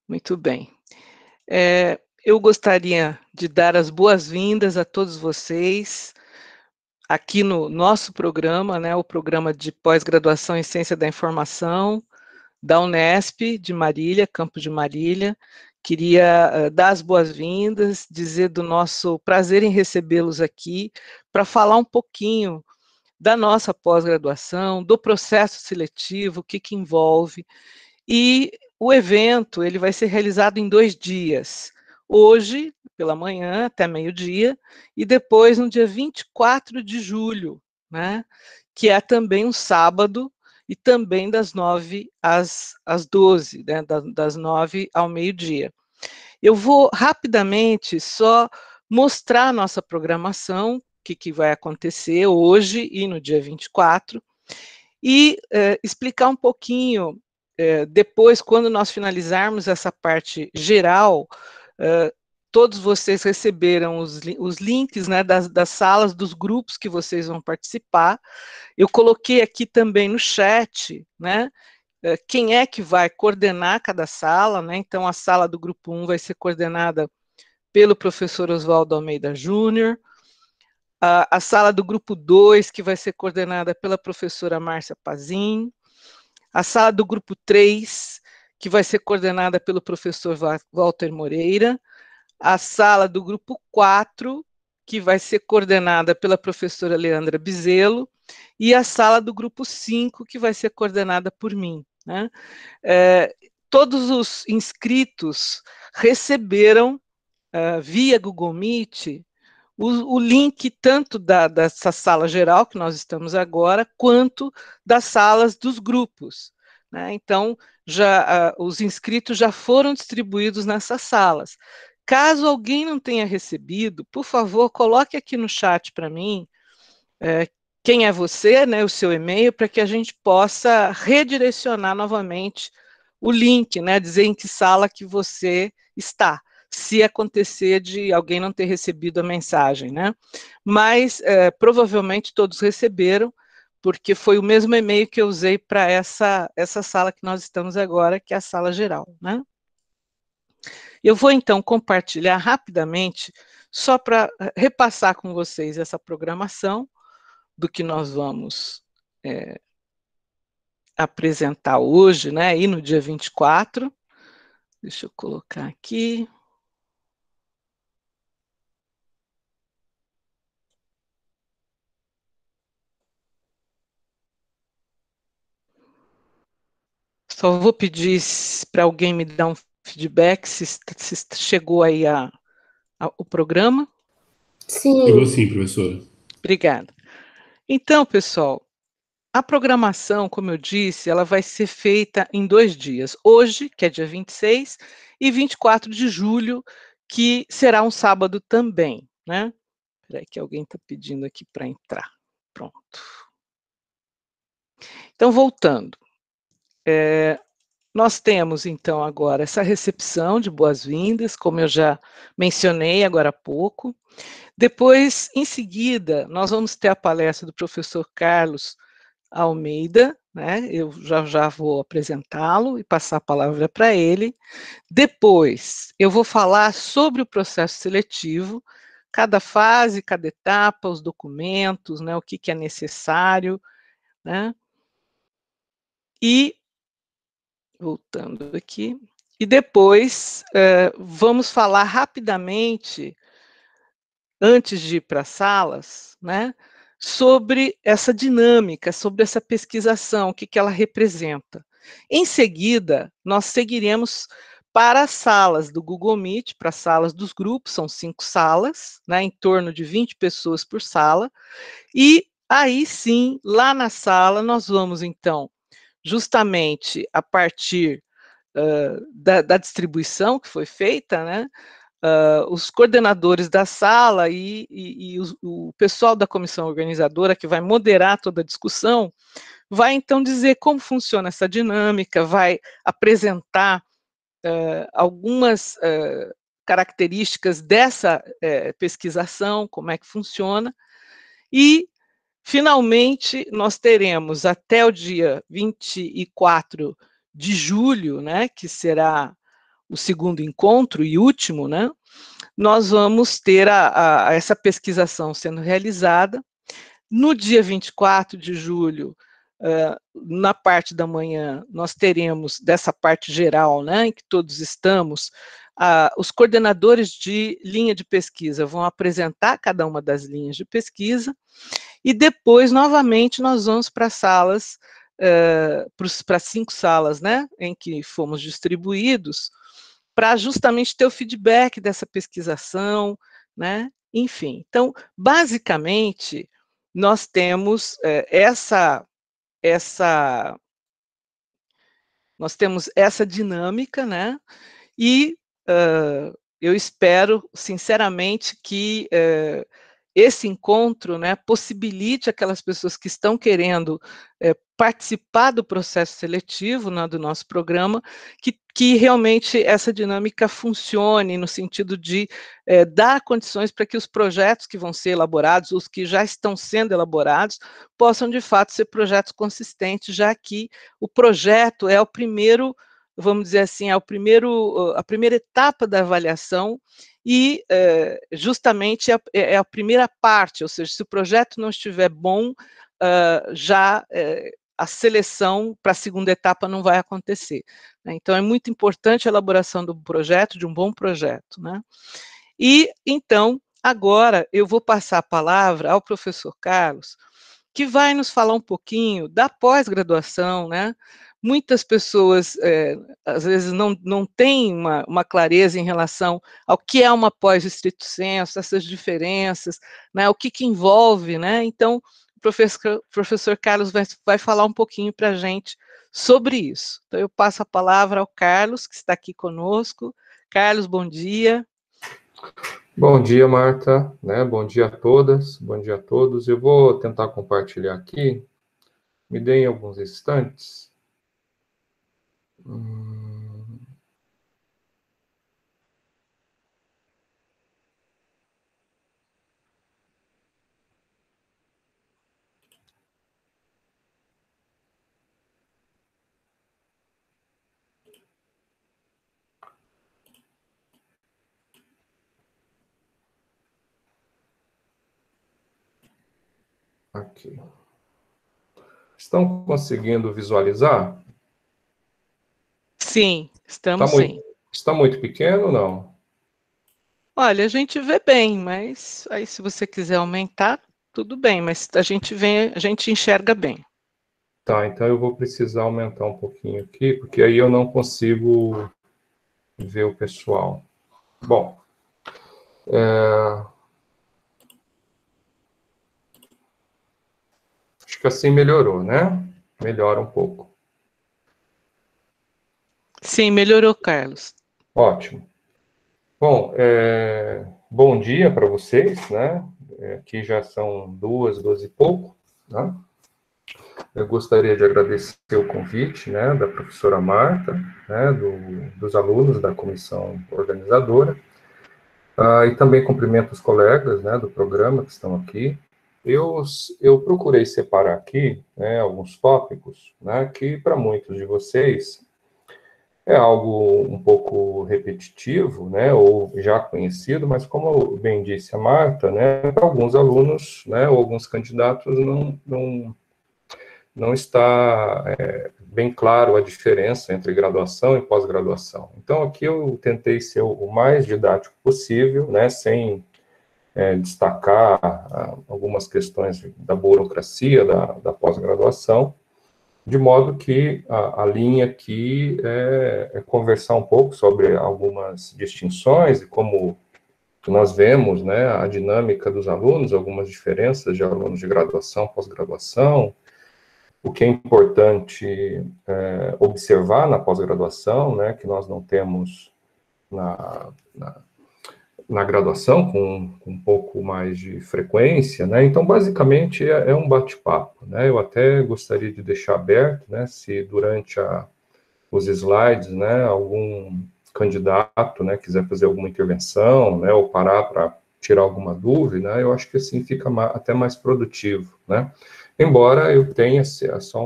Muito bem. Eu gostaria de dar as boas-vindas a todos vocês aqui no nosso programa, né, o programa de pós-graduação em Ciência da Informação da Unesp de Marília, Campo de Marília. Queria dar as boas-vindas, dizer do nosso prazer em recebê-los aqui para falar um pouquinho da nossa pós-graduação, do processo seletivo, o que envolve. E o evento ele vai ser realizado em 2 dias. Hoje, pela manhã, até meio-dia, e depois no dia 24 de julho, né, que é também um sábado, e também das 9 às 12, né, das 9 ao meio-dia. Eu vou rapidamente só mostrar a nossa programação, o que vai acontecer hoje e no dia 24, e explicar um pouquinho, depois, quando nós finalizarmos essa parte geral, todos vocês receberam os links, né, das salas, dos grupos que vocês vão participar. Eu coloquei aqui também no chat, né, quem é que vai coordenar cada sala, né? Então, a sala do grupo 1 vai ser coordenada pelo professor Oswaldo Almeida Júnior, a sala do grupo 2, que vai ser coordenada pela professora Márcia Pazin, a sala do grupo 3, que vai ser coordenada pelo professor Walter Moreira, a sala do grupo 4, que vai ser coordenada pela professora Leandra Bizelo, e a sala do grupo 5, que vai ser coordenada por mim, né? Todos os inscritos receberam, via Google Meet, o link tanto dessa sala geral que nós estamos agora, quanto das salas dos grupos, né? Então, os inscritos já foram distribuídos nessas salas. Caso alguém não tenha recebido, por favor, coloque aqui no chat para mim quem é você, né, o seu e-mail, para que a gente possa redirecionar novamente o link, né, dizer em que sala que você está, se acontecer de alguém não ter recebido a mensagem, né? Mas provavelmente todos receberam, porque foi o mesmo e-mail que eu usei para essa sala que nós estamos agora, que é a sala geral, né? Eu vou então compartilhar rapidamente, só para repassar com vocês essa programação do que nós vamos apresentar hoje, né, e no dia 24. Deixa eu colocar aqui. Só vou pedir para alguém me dar um feedback se chegou aí o programa. Chegou Sim, sim, professora. Obrigada. Então, pessoal, a programação, como eu disse, ela vai ser feita em 2 dias. Hoje, que é dia 26, e 24 de julho, que será um sábado também, né? Espera aí que alguém está pedindo aqui para entrar. Pronto. Então, voltando. Nós temos, então, agora essa recepção de boas-vindas, como eu já mencionei agora há pouco. Depois, em seguida, nós vamos ter a palestra do professor Carlos Almeida, né? Eu já vou apresentá-lo e passar a palavra para ele. Depois, eu vou falar sobre o processo seletivo, cada fase, cada etapa, os documentos, né? O que é necessário, né? E, voltando aqui, e depois vamos falar rapidamente, antes de ir para as salas, né, sobre essa dinâmica, sobre essa pesquisação, o que ela representa. Em seguida, nós seguiremos para as salas do Google Meet, para as salas dos grupos, são 5 salas, né, em torno de 20 pessoas por sala, e aí sim, lá na sala, nós vamos então, justamente a partir da distribuição que foi feita, né, os coordenadores da sala e o pessoal da comissão organizadora, que vai moderar toda a discussão, vai então dizer como funciona essa dinâmica, vai apresentar algumas características dessa pesquisação, como é que funciona, e, finalmente, nós teremos até o dia 24 de julho, né, que será o segundo encontro e último, né, nós vamos ter essa pesquisação sendo realizada. No dia 24 de julho, na parte da manhã, nós teremos, dessa parte geral, né, em que todos estamos, os coordenadores de linha de pesquisa vão apresentar cada uma das linhas de pesquisa, e depois, novamente, nós vamos para salas, para 5 salas, né, em que fomos distribuídos, para justamente ter o feedback dessa pesquisação, né, enfim. Então, basicamente, nós temos nós temos essa dinâmica, né, e eu espero, sinceramente, que esse encontro, né, possibilite aquelas pessoas que estão querendo participar do processo seletivo, né, do nosso programa, que realmente essa dinâmica funcione no sentido de dar condições para que os projetos que vão ser elaborados, os que já estão sendo elaborados, possam de fato ser projetos consistentes, já que o projeto é o primeiro, vamos dizer assim, a primeira etapa da avaliação e justamente é a primeira parte, ou seja, se o projeto não estiver bom, a seleção para a segunda etapa não vai acontecer, né? Então, é muito importante a elaboração do projeto, de um bom projeto, né? E, então, agora eu vou passar a palavra ao professor Carlos, que vai nos falar um pouquinho da pós-graduação, né? Muitas pessoas, às vezes, não têm uma clareza em relação ao que é uma pós estrito sensu, essas diferenças, né? O que envolve, né? Então, o professor Carlos vai falar um pouquinho para a gente sobre isso. Então, eu passo a palavra ao Carlos, que está aqui conosco. Carlos, bom dia. Bom dia, Marta, né? Bom dia a todas, bom dia a todos. Eu vou tentar compartilhar aqui. Me deem alguns instantes. Aqui. Estão conseguindo visualizar? Sim, estamos sim. Está muito pequeno ou não? Olha, a gente vê bem, mas aí se você quiser aumentar, tudo bem, mas a gente enxerga bem. Tá, então eu vou precisar aumentar um pouquinho aqui, porque aí eu não consigo ver o pessoal. Bom, acho que assim melhorou, né? Melhora um pouco. Sim, melhorou, Carlos. Ótimo. Bom, bom dia para vocês, né? Aqui já são 2 e pouco, né? Eu gostaria de agradecer o convite, né, da professora Marta, né, dos alunos da comissão organizadora, e também cumprimento os colegas, né, do programa que estão aqui. Eu procurei separar aqui, né, alguns tópicos, né, que para muitos de vocês é algo um pouco repetitivo, né, ou já conhecido, mas como bem disse a Marta, né, para alguns alunos, né, ou alguns candidatos não está bem claro a diferença entre graduação e pós-graduação. Então, aqui eu tentei ser o mais didático possível, né, sem destacar algumas questões da burocracia da pós-graduação, de modo que a linha aqui é conversar um pouco sobre algumas distinções e como nós vemos, né, a dinâmica dos alunos, algumas diferenças de alunos de graduação, pós-graduação, o que é importante observar na pós-graduação, né, que nós não temos na graduação com um pouco mais de frequência, né? Então, basicamente, é um bate-papo, né? Eu até gostaria de deixar aberto, né, se durante os slides, né, algum candidato, né, quiser fazer alguma intervenção, né, ou parar para tirar alguma dúvida, né, eu acho que assim fica até mais produtivo, né? Embora eu tenha só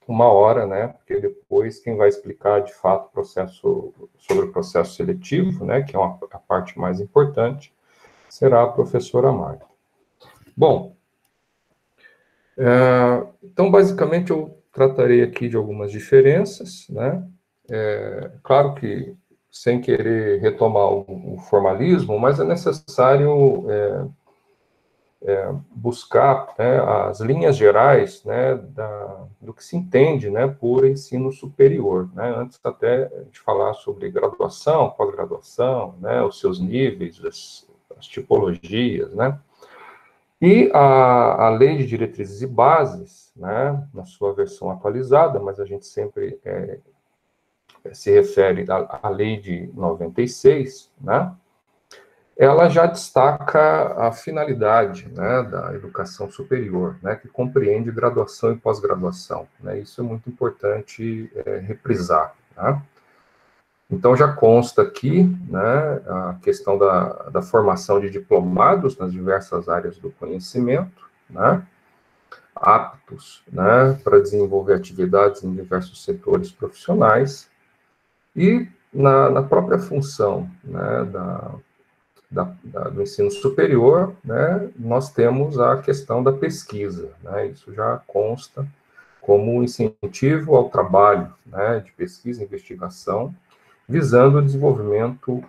uma hora, né, porque depois vez quem vai explicar, de fato, sobre o processo seletivo, né, que é a parte mais importante, será a professora Marta. Bom, então, basicamente, eu tratarei aqui de algumas diferenças, né? Claro que, sem querer retomar o formalismo, mas é necessário buscar, né, as linhas gerais, né, do que se entende, né, por ensino superior, né? Antes até de falar sobre graduação, pós-graduação, né, os seus níveis, as tipologias, né? E a Lei de Diretrizes e Bases, né, na sua versão atualizada, mas a gente sempre se refere à Lei de 96, né, ela já destaca a finalidade, né, da educação superior, né, que compreende graduação e pós-graduação, né? Isso é muito importante reprisar, né? Então, já consta aqui, né, a questão da formação de diplomados nas diversas áreas do conhecimento, né, aptos, né, para desenvolver atividades em diversos setores profissionais, e na própria função, né, do ensino superior, né, nós temos a questão da pesquisa, né, isso já consta como um incentivo ao trabalho, né, de pesquisa e investigação, visando o desenvolvimento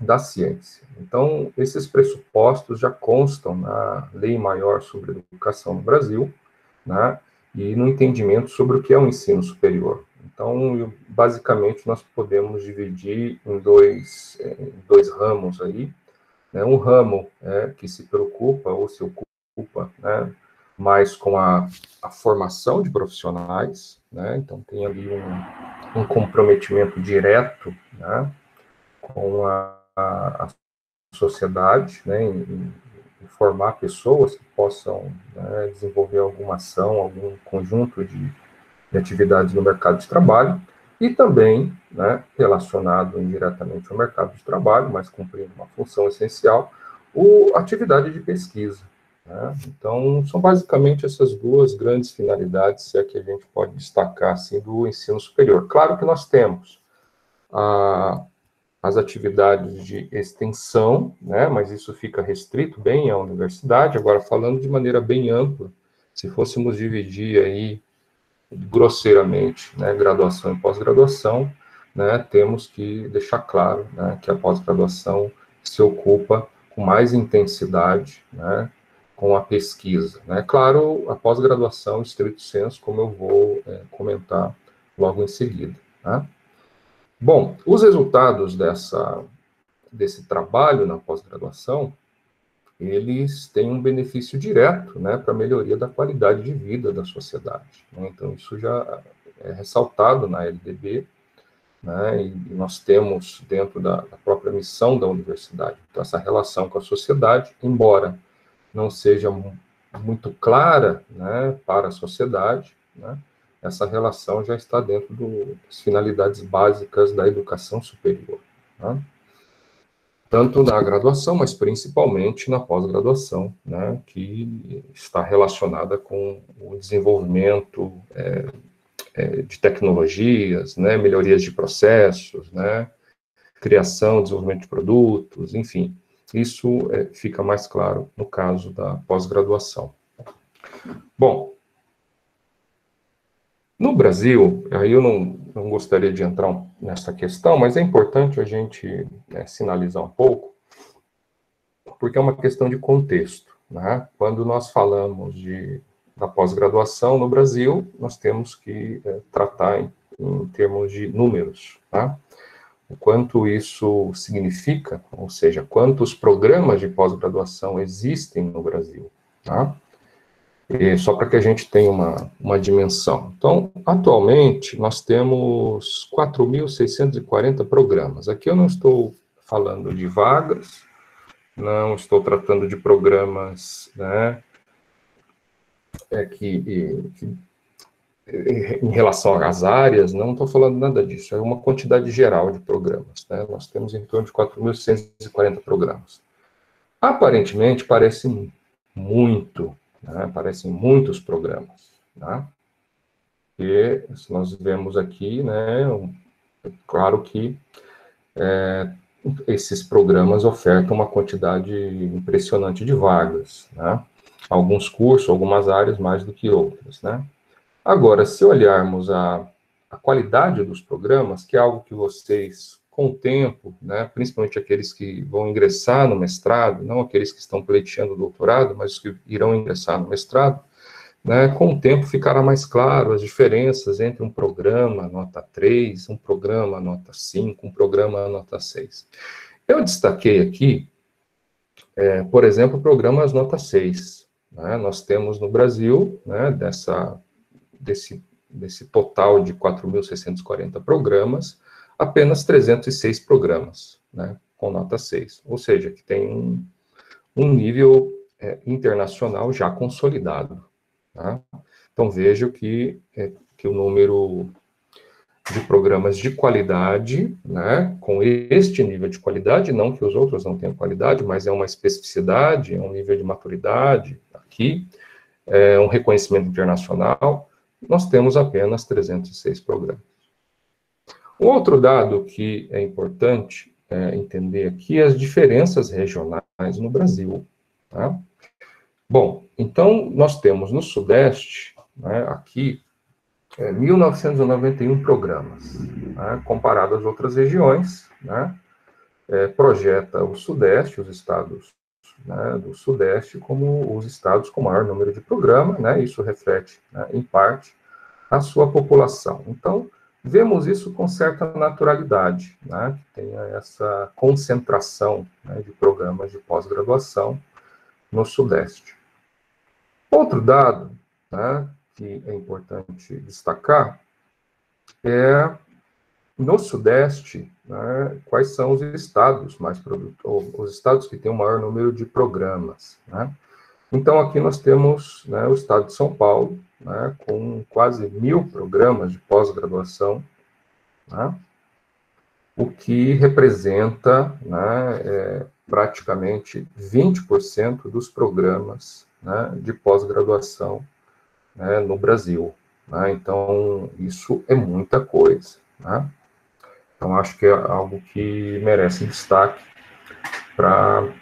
da ciência. Então, esses pressupostos já constam na Lei Maior sobre Educação no Brasil, né, e no entendimento sobre o que é o ensino superior. Então, basicamente, nós podemos dividir em dois ramos aí, né, um ramo que se preocupa ou se ocupa, né, mais com a formação de profissionais, né, então tem ali um comprometimento direto, né, com a sociedade, né, em formar pessoas que possam, né, desenvolver alguma ação, algum conjunto de atividades no mercado de trabalho, e também, né, relacionado indiretamente ao mercado de trabalho, mas cumprindo uma função essencial, a atividade de pesquisa, né? Então, são basicamente essas duas grandes finalidades, se é que a gente pode destacar, assim, do ensino superior. Claro que nós temos as atividades de extensão, né, mas isso fica restrito bem à universidade. Agora, falando de maneira bem ampla, se fôssemos dividir aí grosseiramente, né, graduação e pós-graduação, né, temos que deixar claro, né, que a pós-graduação se ocupa com mais intensidade, né, com a pesquisa, né. Claro, a pós-graduação, estrito sensu, como eu vou comentar logo em seguida, né. Bom, os resultados desse trabalho na pós-graduação, eles têm um benefício direto, né, para a melhoria da qualidade de vida da sociedade, né? Então, isso já é ressaltado na LDB, né, e nós temos dentro da própria missão da universidade. Então, essa relação com a sociedade, embora não seja muito clara, né, para a sociedade, né, essa relação já está dentro das finalidades básicas da educação superior, né? Tanto na graduação, mas principalmente na pós-graduação, né, que está relacionada com o desenvolvimento de tecnologias, né, melhorias de processos, né, criação, desenvolvimento de produtos, enfim. Isso fica mais claro no caso da pós-graduação. Bom, no Brasil, aí eu não gostaria de entrar nessa questão, mas é importante a gente sinalizar um pouco, porque é uma questão de contexto, né? Quando nós falamos da pós-graduação no Brasil, nós temos que tratar em termos de números, tá? O quanto isso significa, ou seja, quantos programas de pós-graduação existem no Brasil, tá? Só para que a gente tenha uma dimensão. Então, atualmente, nós temos 4.640 programas. Aqui eu não estou falando de vagas, não estou tratando de programas, né, em relação às áreas, não estou falando nada disso, é uma quantidade geral de programas, né? Nós temos em torno de 4.640 programas. Aparentemente, parece muito, né? Parecem muitos programas, né? porque nós vemos aqui, né, claro que esses programas ofertam uma quantidade impressionante de vagas, né? Alguns cursos, algumas áreas mais do que outras, né? Agora, se olharmos a qualidade dos programas, que é algo que vocês, com o tempo, né, principalmente aqueles que vão ingressar no mestrado, não aqueles que estão pleiteando o doutorado, mas os que irão ingressar no mestrado, né, com o tempo ficará mais claro as diferenças entre um programa nota 3, um programa nota 5, um programa nota 6. Eu destaquei aqui, por exemplo, programas nota 6. Né? Nós temos no Brasil, né, desse total de 4.640 programas, apenas 306 programas, né, com nota 6. Ou seja, que tem um nível internacional já consolidado. Tá? Então, vejo que o número de programas de qualidade, né, com este nível de qualidade, não que os outros não tenham qualidade, mas é uma especificidade, é um nível de maturidade aqui, é um reconhecimento internacional, nós temos apenas 306 programas. Um outro dado que é importante entender aqui é as diferenças regionais no Brasil. Tá? Bom, então, nós temos no Sudeste, né, aqui, 1.991 programas, né, comparado às outras regiões, né, projeta o Sudeste, os estados, né, do Sudeste, como os estados com maior número de programas, né, isso reflete, né, em parte, a sua população. Então, vemos isso com certa naturalidade, né, que tenha essa concentração, né, de programas de pós-graduação no Sudeste. Outro dado, né, que é importante destacar é, no Sudeste, né, quais são os estados mais produtores, os estados que têm o maior número de programas. Né? Então, aqui nós temos, né, o estado de São Paulo, né, com quase 1.000 programas de pós-graduação, né, o que representa, né, praticamente 20% dos programas, né, de pós-graduação, né, no Brasil. Né? Então, isso é muita coisa. Né? Então, acho que é algo que merece destaque para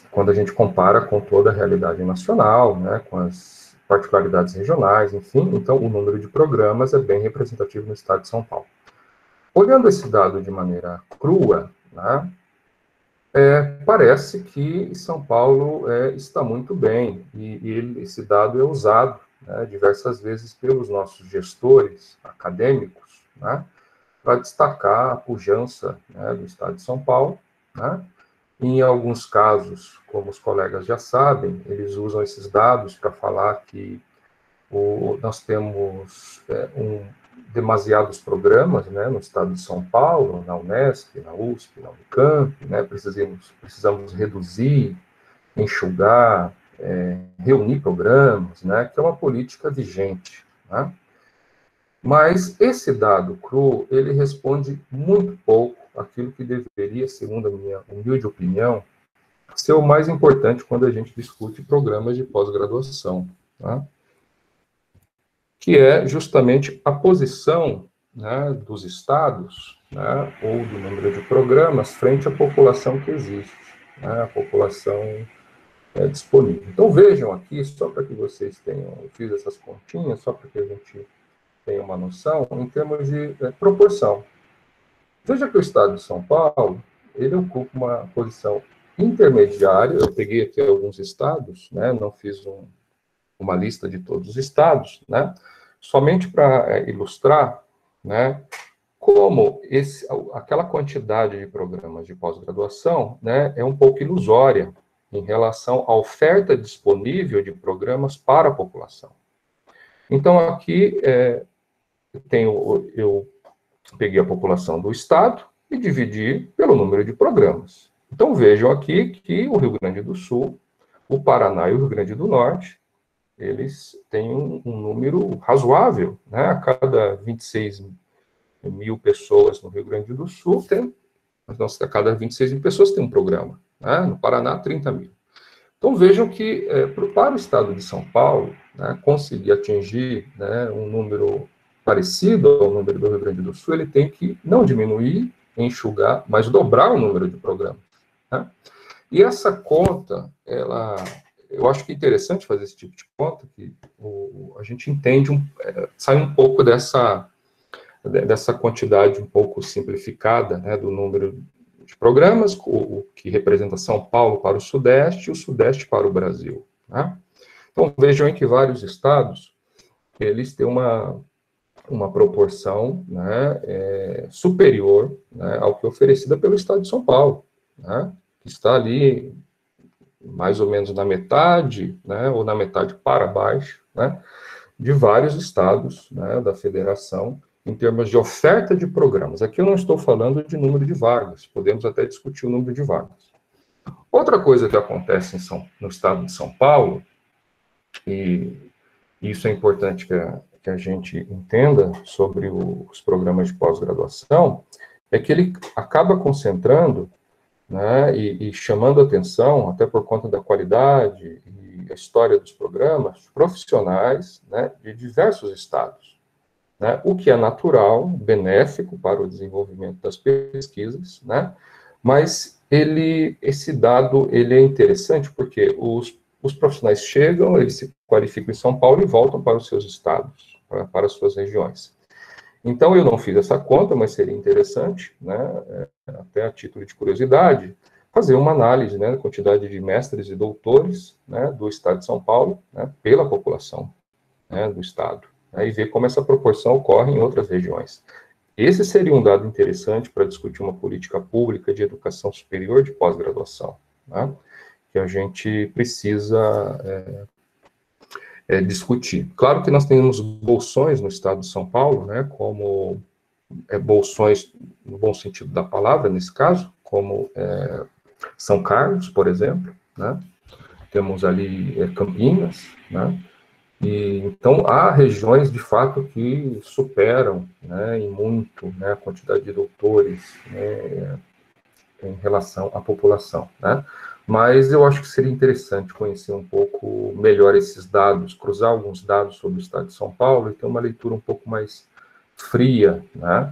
quando a gente compara com toda a realidade nacional, né, com as particularidades regionais, enfim. Então, o número de programas é bem representativo no estado de São Paulo. Olhando esse dado de maneira crua, né, parece que São Paulo está muito bem, e esse dado é usado, né, diversas vezes pelos nossos gestores acadêmicos, né, para destacar a pujança, né, do estado de São Paulo. Né. Em alguns casos, como os colegas já sabem, eles usam esses dados para falar que nós temos demasiados programas, né, no estado de São Paulo, na Unesp, na USP, na Unicamp, né, precisamos reduzir, enxugar, reunir programas, né, que é uma política vigente. Né? Mas esse dado cru, ele responde muito pouco àquilo que deveria, segundo a minha humilde opinião, ser o mais importante quando a gente discute programas de pós-graduação. Tá? Que é justamente a posição, né, dos estados, né, ou do número de programas frente à população que existe, né, a população disponível. Então, vejam aqui, só para que vocês tenham, eu fiz essas continhas, só para que a gente tenha uma noção, em termos de proporção. Veja que o estado de São Paulo, ele ocupa uma posição intermediária, eu peguei aqui alguns estados, né, não fiz uma lista de todos os estados, né, somente para ilustrar, né, como aquela quantidade de programas de pós-graduação, né, é um pouco ilusória em relação à oferta disponível de programas para a população. Então, aqui eu peguei a população do estado e dividi pelo número de programas. Então, vejam aqui que o Rio Grande do Sul, o Paraná e o Rio Grande do Norte, eles têm um número razoável, né? A cada 26 mil pessoas no Rio Grande do Sul, a cada 26 mil pessoas tem um programa. Né? No Paraná, 30 mil. Então, vejam que, para o estado de São Paulo, né, conseguir atingir, né, um número parecido ao número do Rio Grande do Sul, ele tem que não diminuir, enxugar, mas dobrar o número de programas, né? E essa conta, eu acho que é interessante fazer esse tipo de conta, que a gente entende, sai um pouco dessa quantidade um pouco simplificada, né, do número de programas, o que representa São Paulo para o Sudeste e o Sudeste para o Brasil, né? Então, vejam que vários estados, eles têm uma proporção, né, superior, né, ao que é oferecida pelo estado de São Paulo, né, que está ali mais ou menos na metade, né, ou na metade para baixo, né, de vários estados, né, da federação, em termos de oferta de programas. Aqui eu não estou falando de número de vagas, podemos até discutir o número de vagas. Outra coisa que acontece no estado de São Paulo, e isso é importante que a gente entenda sobre os programas de pós-graduação, é que ele acaba concentrando, né, e chamando atenção, até por conta da qualidade e a história dos programas, profissionais, né, de diversos estados, né, o que é natural, benéfico para o desenvolvimento das pesquisas, né, mas esse dado ele é interessante porque os profissionais chegam, eles se qualificam em São Paulo e voltam para os seus estados, para as suas regiões. Então, eu não fiz essa conta, mas seria interessante, né, até a título de curiosidade, fazer uma análise, né, da quantidade de mestres e doutores, né, do estado de São Paulo, né, pela população, né, do estado, né, e ver como essa proporção ocorre em outras regiões. Esse seria um dado interessante para discutir uma política pública de educação superior de pós-graduação, né, que a gente precisa discutir. Claro que nós temos bolsões no estado de São Paulo, né, como bolsões no bom sentido da palavra, nesse caso, como São Carlos, por exemplo, né, temos ali Campinas, né, e então há regiões, de fato, que superam, né, em muito, né, a quantidade de doutores, né, em relação à população, né? Mas eu acho que seria interessante conhecer um pouco melhor esses dados, cruzar alguns dados sobre o estado de São Paulo e ter uma leitura um pouco mais fria, né?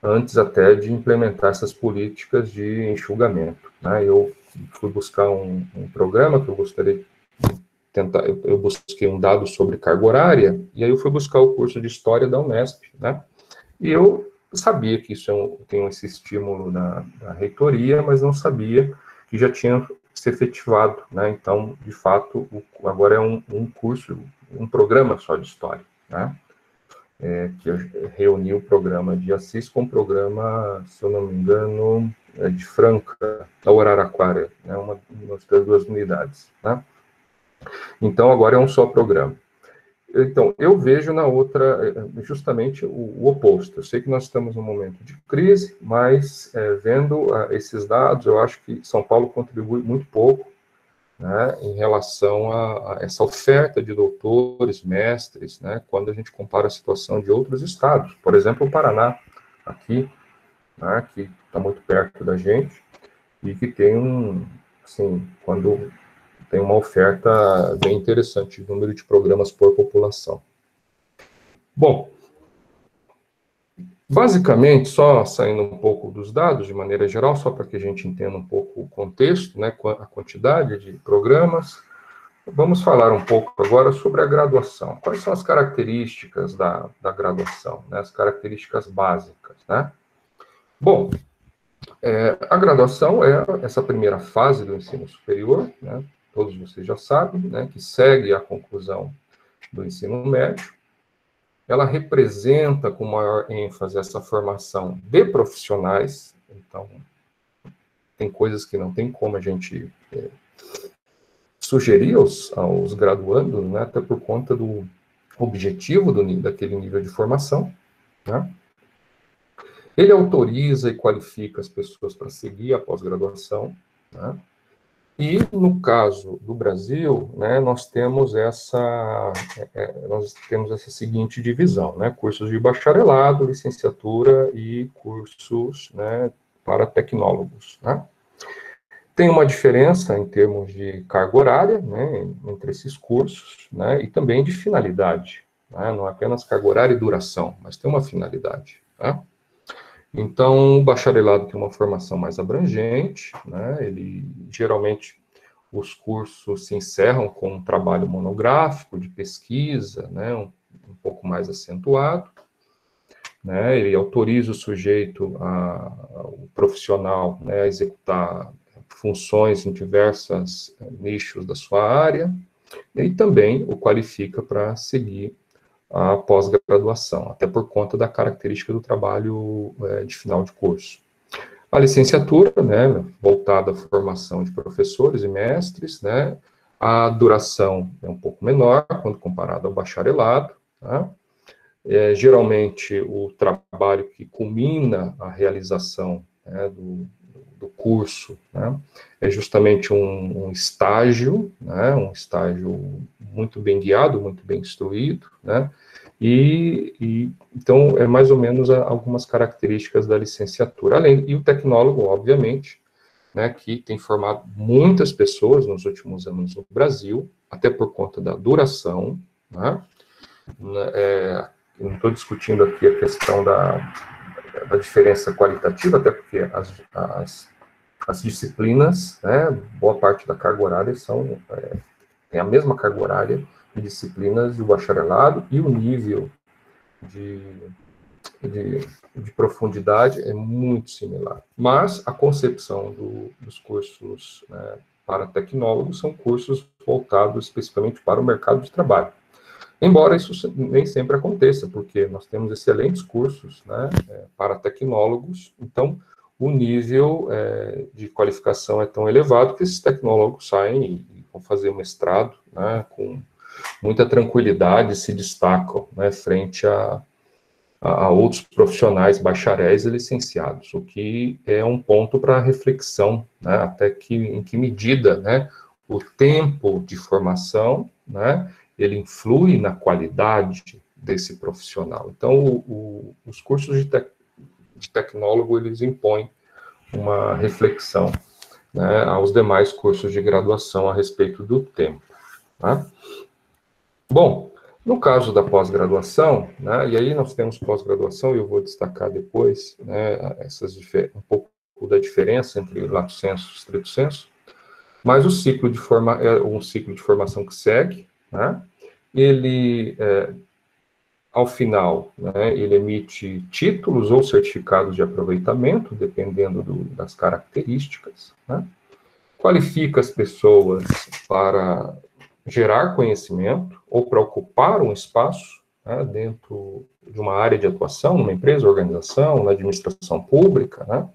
Antes até de implementar essas políticas de enxugamento, né? Eu fui buscar um programa que eu gostaria de tentar, eu busquei um dado sobre carga horária, e aí eu fui buscar o curso de História da Unesp, né? E eu sabia que isso tem esse estímulo da reitoria, mas não sabia que já tinha se efetivado, né? Então, de fato, agora é um curso, um programa só de História, né? Que reuniu o programa de Assis com o programa, se eu não me engano, de Franca, da Araraquara, né? Uma das duas unidades, né? Então, agora é um só programa. Então, eu vejo na outra justamente o oposto. Eu sei que nós estamos num momento de crise, mas vendo esses dados, eu acho que São Paulo contribui muito pouco, né, em relação a essa oferta de doutores, mestres, né, quando a gente compara a situação de outros estados. Por exemplo, o Paraná, aqui, né, que está muito perto da gente, e que tem quando tem uma oferta bem interessante, de número de programas por população. Bom, basicamente, só saindo um pouco dos dados, de maneira geral, só para que a gente entenda um pouco o contexto, né, a quantidade de programas, vamos falar um pouco agora sobre a graduação. Quais são as características da graduação, né, as características básicas, né? Bom, a graduação é essa primeira fase do ensino superior, né, todos vocês já sabem, né, que segue a conclusão do ensino médio. Ela representa com maior ênfase essa formação de profissionais, então tem coisas que não tem como a gente sugerir aos graduandos, né, até por conta do objetivo daquele nível de formação, né? Ele autoriza e qualifica as pessoas para seguir a pós-graduação, né? E, no caso do Brasil, né, nós temos essa seguinte divisão, né, cursos de bacharelado, licenciatura e cursos, né, para tecnólogos, né. Tem uma diferença em termos de carga horária, né, entre esses cursos, né, e também de finalidade, né? Não é apenas carga horária e duração, mas tem uma finalidade, né? Então, o bacharelado tem uma formação mais abrangente, né? Ele, geralmente, os cursos se encerram com um trabalho monográfico de pesquisa, né? Um pouco mais acentuado, né? Ele autoriza o sujeito, o profissional, né, a executar funções em diversos nichos da sua área, e também o qualifica para seguir a pós-graduação, até por conta da característica do trabalho de final de curso. A licenciatura, né, voltada à formação de professores e mestres, né, a duração é um pouco menor quando comparado ao bacharelado, tá? Geralmente, o trabalho que culmina a realização, né, do curso, né, é justamente um estágio, né, um estágio muito bem guiado, muito bem instruído, né, então, é mais ou menos algumas características da licenciatura. E o tecnólogo, obviamente, né, que tem formado muitas pessoas nos últimos anos no Brasil, até por conta da duração, né, eu não estou discutindo aqui a questão da diferença qualitativa, até porque as disciplinas, né, boa parte da carga horária tem a mesma carga horária de disciplinas do bacharelado, e o nível de, de profundidade é muito similar. Mas a concepção dos cursos, né, para tecnólogos são cursos voltados especificamente para o mercado de trabalho. Embora isso nem sempre aconteça, porque nós temos excelentes cursos, né, para tecnólogos, então o nível de qualificação é tão elevado que esses tecnólogos saem e vão fazer mestrado, né, com muita tranquilidade, se destacam, né, frente a outros profissionais bacharéis e licenciados, o que é um ponto para reflexão, né, até em que medida, né, o tempo de formação, né, ele influi na qualidade desse profissional. Então, os cursos de tecnólogo, eles impõem uma reflexão, né, aos demais cursos de graduação a respeito do tempo. Tá? Bom, no caso da pós-graduação, né, e aí nós temos pós-graduação, e eu vou destacar depois, né, um pouco da diferença entre lato sensu e stricto sensu, mas o ciclo é um ciclo de formação que segue, né, ele, ao final, né, ele emite títulos ou certificados de aproveitamento, dependendo das características, né, qualifica as pessoas para gerar conhecimento ou para ocupar um espaço, né, dentro de uma área de atuação, numa empresa, organização, na administração pública, né.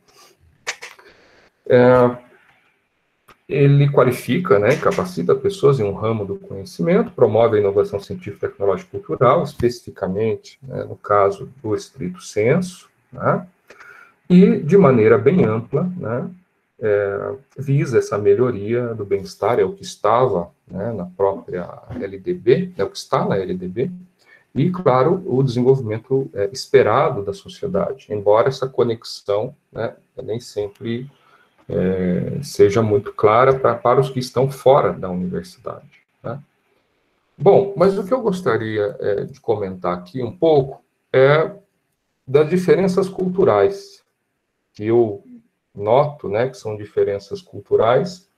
Ele qualifica, né, capacita pessoas em um ramo do conhecimento, promove a inovação científica, tecnológica e cultural, especificamente, né, no caso do stricto sensu, né, e, de maneira bem ampla, né, visa essa melhoria do bem-estar, é o que estava, né, na própria LDB, é o que está na LDB, e, claro, o desenvolvimento esperado da sociedade, embora essa conexão, né, nem sempre seja muito clara para os que estão fora da universidade. Né? Bom, mas o que eu gostaria de comentar aqui um pouco é das diferenças culturais, que eu noto, né, que são diferenças culturais,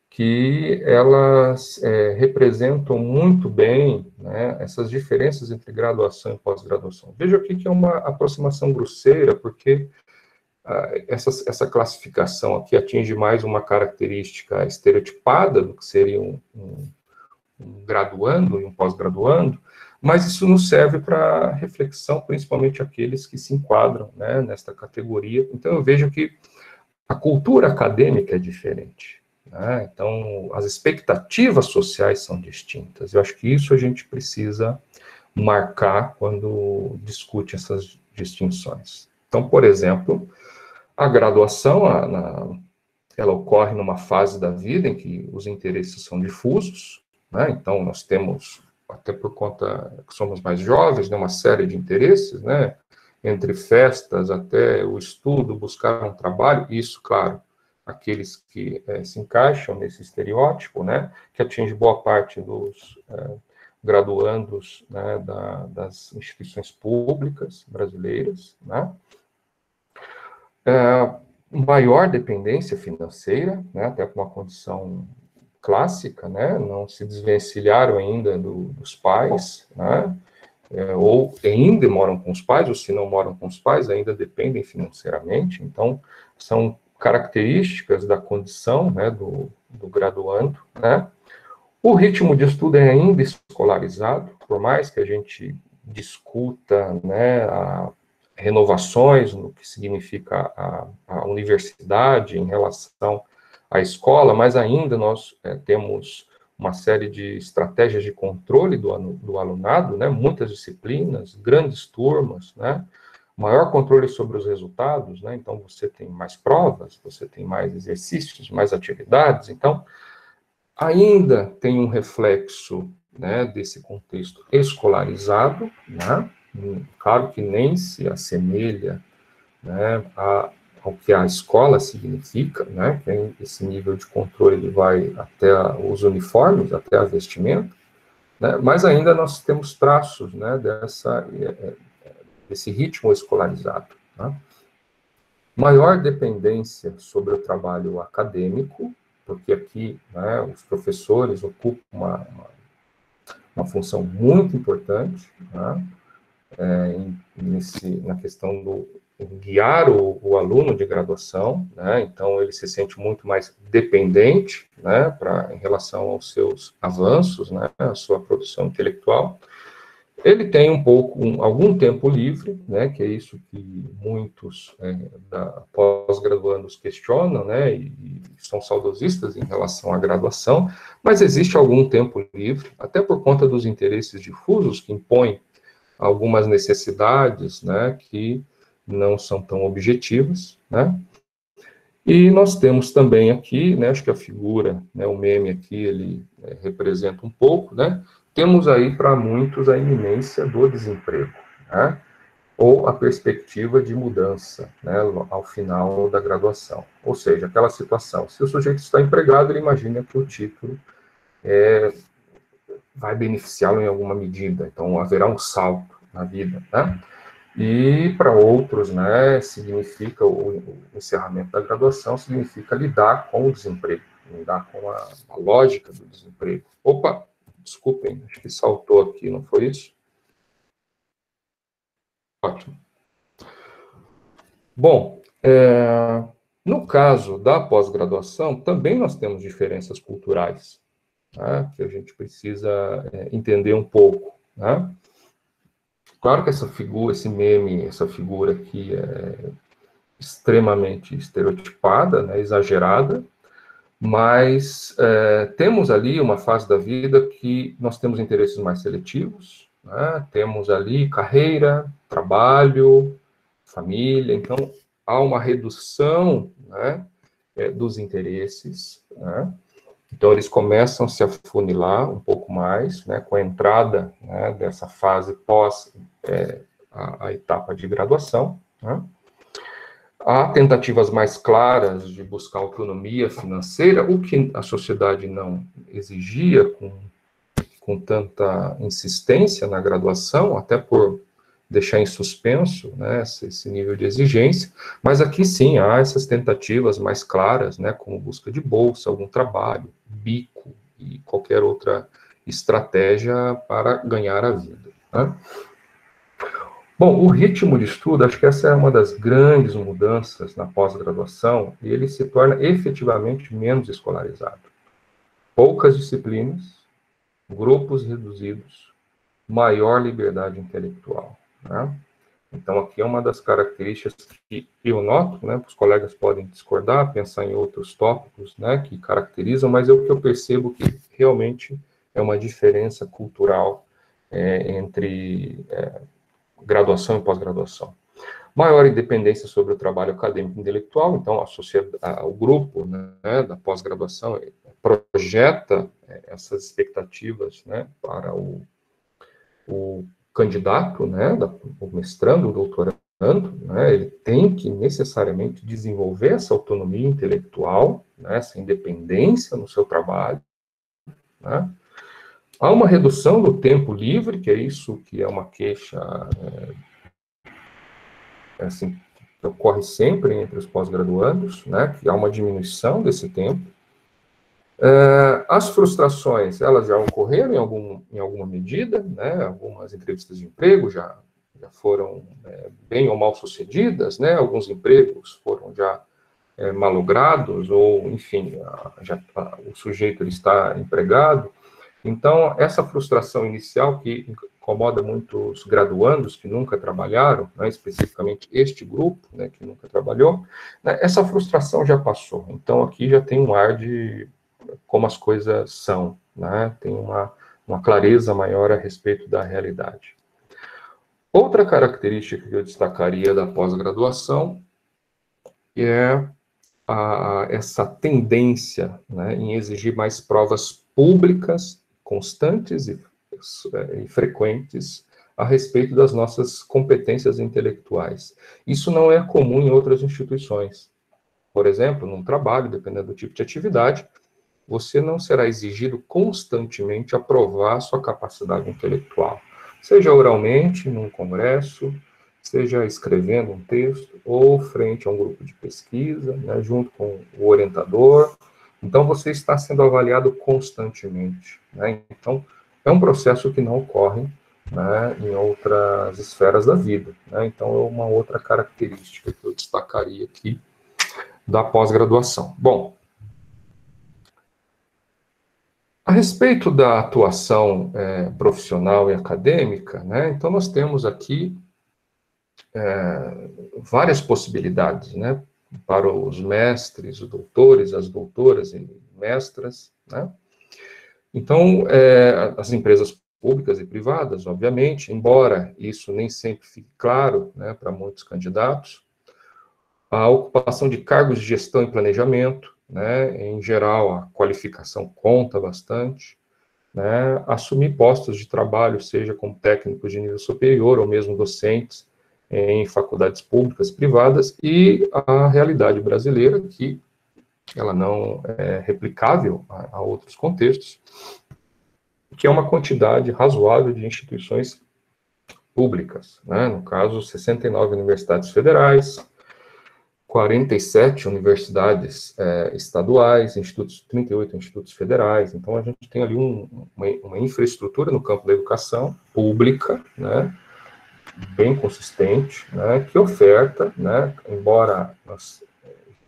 que elas representam muito bem, né, essas diferenças entre graduação e pós-graduação. Veja aqui que é uma aproximação grosseira, porque essa classificação aqui atinge mais uma característica estereotipada do que seria um graduando e um pós-graduando, mas isso nos serve para reflexão, principalmente aqueles que se enquadram, né, nesta categoria. Então, eu vejo que a cultura acadêmica é diferente, né? Então, as expectativas sociais são distintas. Eu acho que isso a gente precisa marcar quando discute essas distinções. Então, por exemplo, a graduação, ela ocorre numa fase da vida em que os interesses são difusos, né? Então, nós temos, até por conta que somos mais jovens, né, uma série de interesses, né? Entre festas até o estudo, buscar um trabalho, isso, claro, aqueles que se encaixam nesse estereótipo, né? Que atinge boa parte graduandos, né, das instituições públicas brasileiras, né? Maior dependência financeira, né, até com uma condição clássica, né, não se desvencilharam ainda dos pais, né, ou ainda moram com os pais, ou se não moram com os pais, ainda dependem financeiramente. Então, são características da condição, né, do graduando, né. O ritmo de estudo é ainda escolarizado, por mais que a gente discuta, né, renovações no que significa a universidade em relação à escola, mas ainda nós temos uma série de estratégias de controle do alunado, né, muitas disciplinas, grandes turmas, né, maior controle sobre os resultados, né, então você tem mais provas, você tem mais exercícios, mais atividades, então ainda tem um reflexo, né, desse contexto escolarizado, né, claro que nem se assemelha, né, ao que a escola significa, né, que esse nível de controle ele vai até os uniformes, até a vestimenta, né, mas ainda nós temos traços, né, desse ritmo escolarizado. Né. Maior dependência sobre o trabalho acadêmico, porque aqui, né, os professores ocupam uma função muito importante, né, na questão do guiar o aluno de graduação, né, então ele se sente muito mais dependente, né, em relação aos seus avanços, né, a sua produção intelectual. Ele tem algum tempo livre, né, que é isso que muitos pós-graduandos questionam, né, e são saudosistas em relação à graduação, mas existe algum tempo livre, até por conta dos interesses difusos que impõem algumas necessidades, né, que não são tão objetivas, né. E nós temos também aqui, né, acho que a figura, né, o meme aqui, ele representa um pouco, né, temos aí para muitos a iminência do desemprego, né, ou a perspectiva de mudança, né, ao final da graduação. Ou seja, aquela situação, se o sujeito está empregado, ele imagina que o título vai beneficiá-lo em alguma medida, então haverá um salto na vida, né? E para outros, né, significa o encerramento da graduação, significa lidar com o desemprego, lidar com a lógica do desemprego. Opa, desculpem, acho que saltou aqui, não foi isso? Ótimo. Bom, no caso da pós-graduação, também nós temos diferenças culturais, né, que a gente precisa entender um pouco, né? Claro que essa figura, esse meme, essa figura aqui é extremamente estereotipada, né, exagerada, mas temos ali uma fase da vida que nós temos interesses mais seletivos, né, temos ali carreira, trabalho, família, então há uma redução, né, dos interesses, né, então eles começam a se afunilar um pouco mais, né, com a entrada, né, dessa fase pós a etapa de graduação, né. Há tentativas mais claras de buscar autonomia financeira, o que a sociedade não exigia com tanta insistência na graduação, até por deixar em suspenso, né, esse nível de exigência, mas aqui sim há essas tentativas mais claras, né, como busca de bolsa, algum trabalho, bico e qualquer outra estratégia para ganhar a vida, né? Bom, o ritmo de estudo, acho que essa é uma das grandes mudanças na pós-graduação, e ele se torna efetivamente menos escolarizado. Poucas disciplinas, grupos reduzidos, maior liberdade intelectual, né? Então, aqui é uma das características que eu noto, né, os colegas podem discordar, pensar em outros tópicos, né, que caracterizam, mas é o que eu percebo que realmente é uma diferença cultural entre graduação e pós-graduação. Maior independência sobre o trabalho acadêmico e intelectual, então o grupo, né, da pós-graduação projeta essas expectativas, né, para o candidato, né, o mestrando, o doutorando, né, ele tem que necessariamente desenvolver essa autonomia intelectual, né, essa independência no seu trabalho, né, Há uma redução do tempo livre, que é isso que é uma queixa assim, que ocorre sempre entre os pós-graduandos, né, que há uma diminuição desse tempo. As frustrações, elas já ocorreram em alguma medida, né, algumas entrevistas de emprego já foram bem ou mal sucedidas, né, alguns empregos foram já malogrados, ou, enfim, o sujeito ele está empregado. Então, essa frustração inicial que incomoda muitos graduandos que nunca trabalharam, né, especificamente este grupo, né, que nunca trabalhou, né, essa frustração já passou. Então, aqui já tem um ar de como as coisas são, né, tem uma clareza maior a respeito da realidade. Outra característica que eu destacaria da pós-graduação é essa tendência, né, em exigir mais provas públicas, constantes e frequentes a respeito das nossas competências intelectuais. Isso não é comum em outras instituições. Por exemplo, num trabalho, dependendo do tipo de atividade, você não será exigido constantemente a provar sua capacidade intelectual, seja oralmente, num congresso, seja escrevendo um texto, ou frente a um grupo de pesquisa, né, junto com o orientador. Então, você está sendo avaliado constantemente, né? Então, é um processo que não ocorre, né, em outras esferas da vida, né? Então, é uma outra característica que eu destacaria aqui da pós-graduação. Bom, a respeito da atuação profissional e acadêmica, né, então nós temos aqui várias possibilidades, né, para os mestres, os doutores, as doutoras e mestras, né. Então, as empresas públicas e privadas, obviamente, embora isso nem sempre fique claro, né, para muitos candidatos, a ocupação de cargos de gestão e planejamento, né, em geral, a qualificação conta bastante, né, assumir postos de trabalho, seja como técnicos de nível superior ou mesmo docentes em faculdades públicas, privadas, e a realidade brasileira, que ela não é replicável a outros contextos, que é uma quantidade razoável de instituições públicas, né, no caso, 69 universidades federais, 47 universidades estaduais, 38 institutos federais. Então, a gente tem ali uma infraestrutura no campo da educação pública, né, bem consistente, né, que oferta, né, embora nós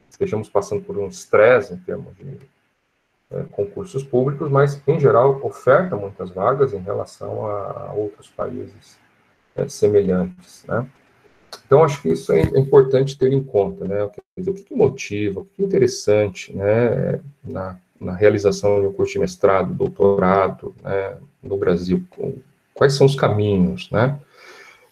estejamos passando por um estresse em termos de concursos públicos, mas, em geral, oferta muitas vagas em relação a outros países semelhantes, né. Então, acho que isso é importante ter em conta, né? Quer dizer, o que motiva, o que é interessante, né, na realização de um curso de mestrado, doutorado, né, no Brasil, quais são os caminhos, né?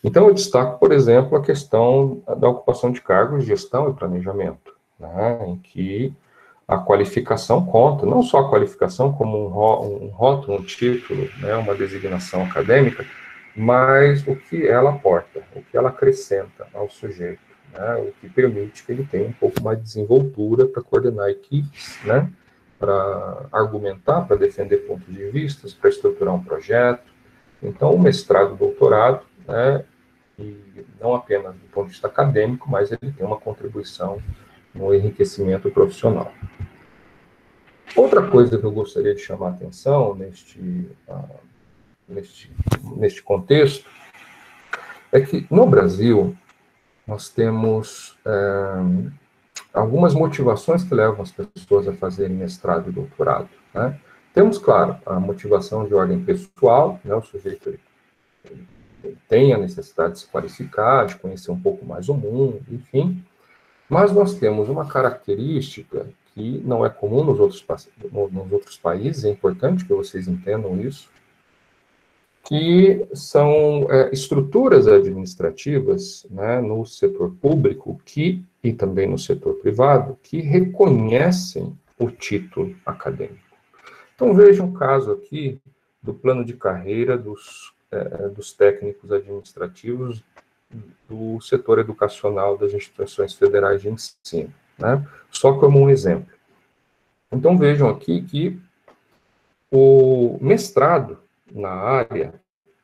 Então, eu destaco, por exemplo, a questão da ocupação de cargos de gestão e planejamento, né, em que a qualificação conta, não só a qualificação como um rótulo, um título, né, uma designação acadêmica, mas o que ela aporta, o que ela acrescenta ao sujeito, né, o que permite que ele tenha um pouco mais de desenvoltura para coordenar equipes, né, para argumentar, para defender pontos de vista, para estruturar um projeto. Então, o mestrado, o doutorado, né, e não apenas do ponto de vista acadêmico, mas ele tem uma contribuição no enriquecimento profissional. Outra coisa que eu gostaria de chamar a atenção neste contexto é que, no Brasil, nós temos algumas motivações que levam as pessoas a fazerem mestrado e doutorado, né? Temos, claro, a motivação de ordem pessoal, né? O sujeito ele tem a necessidade de se qualificar, de conhecer um pouco mais o mundo, enfim. Mas nós temos uma característica que não é comum nos outros países, é importante que vocês entendam isso, que são estruturas administrativas, né, no setor público e também no setor privado, que reconhecem o título acadêmico. Então, veja um caso aqui do plano de carreira dos técnicos administrativos do setor educacional das instituições federais de ensino, né? Só como um exemplo. Então, vejam aqui que o mestrado, na área,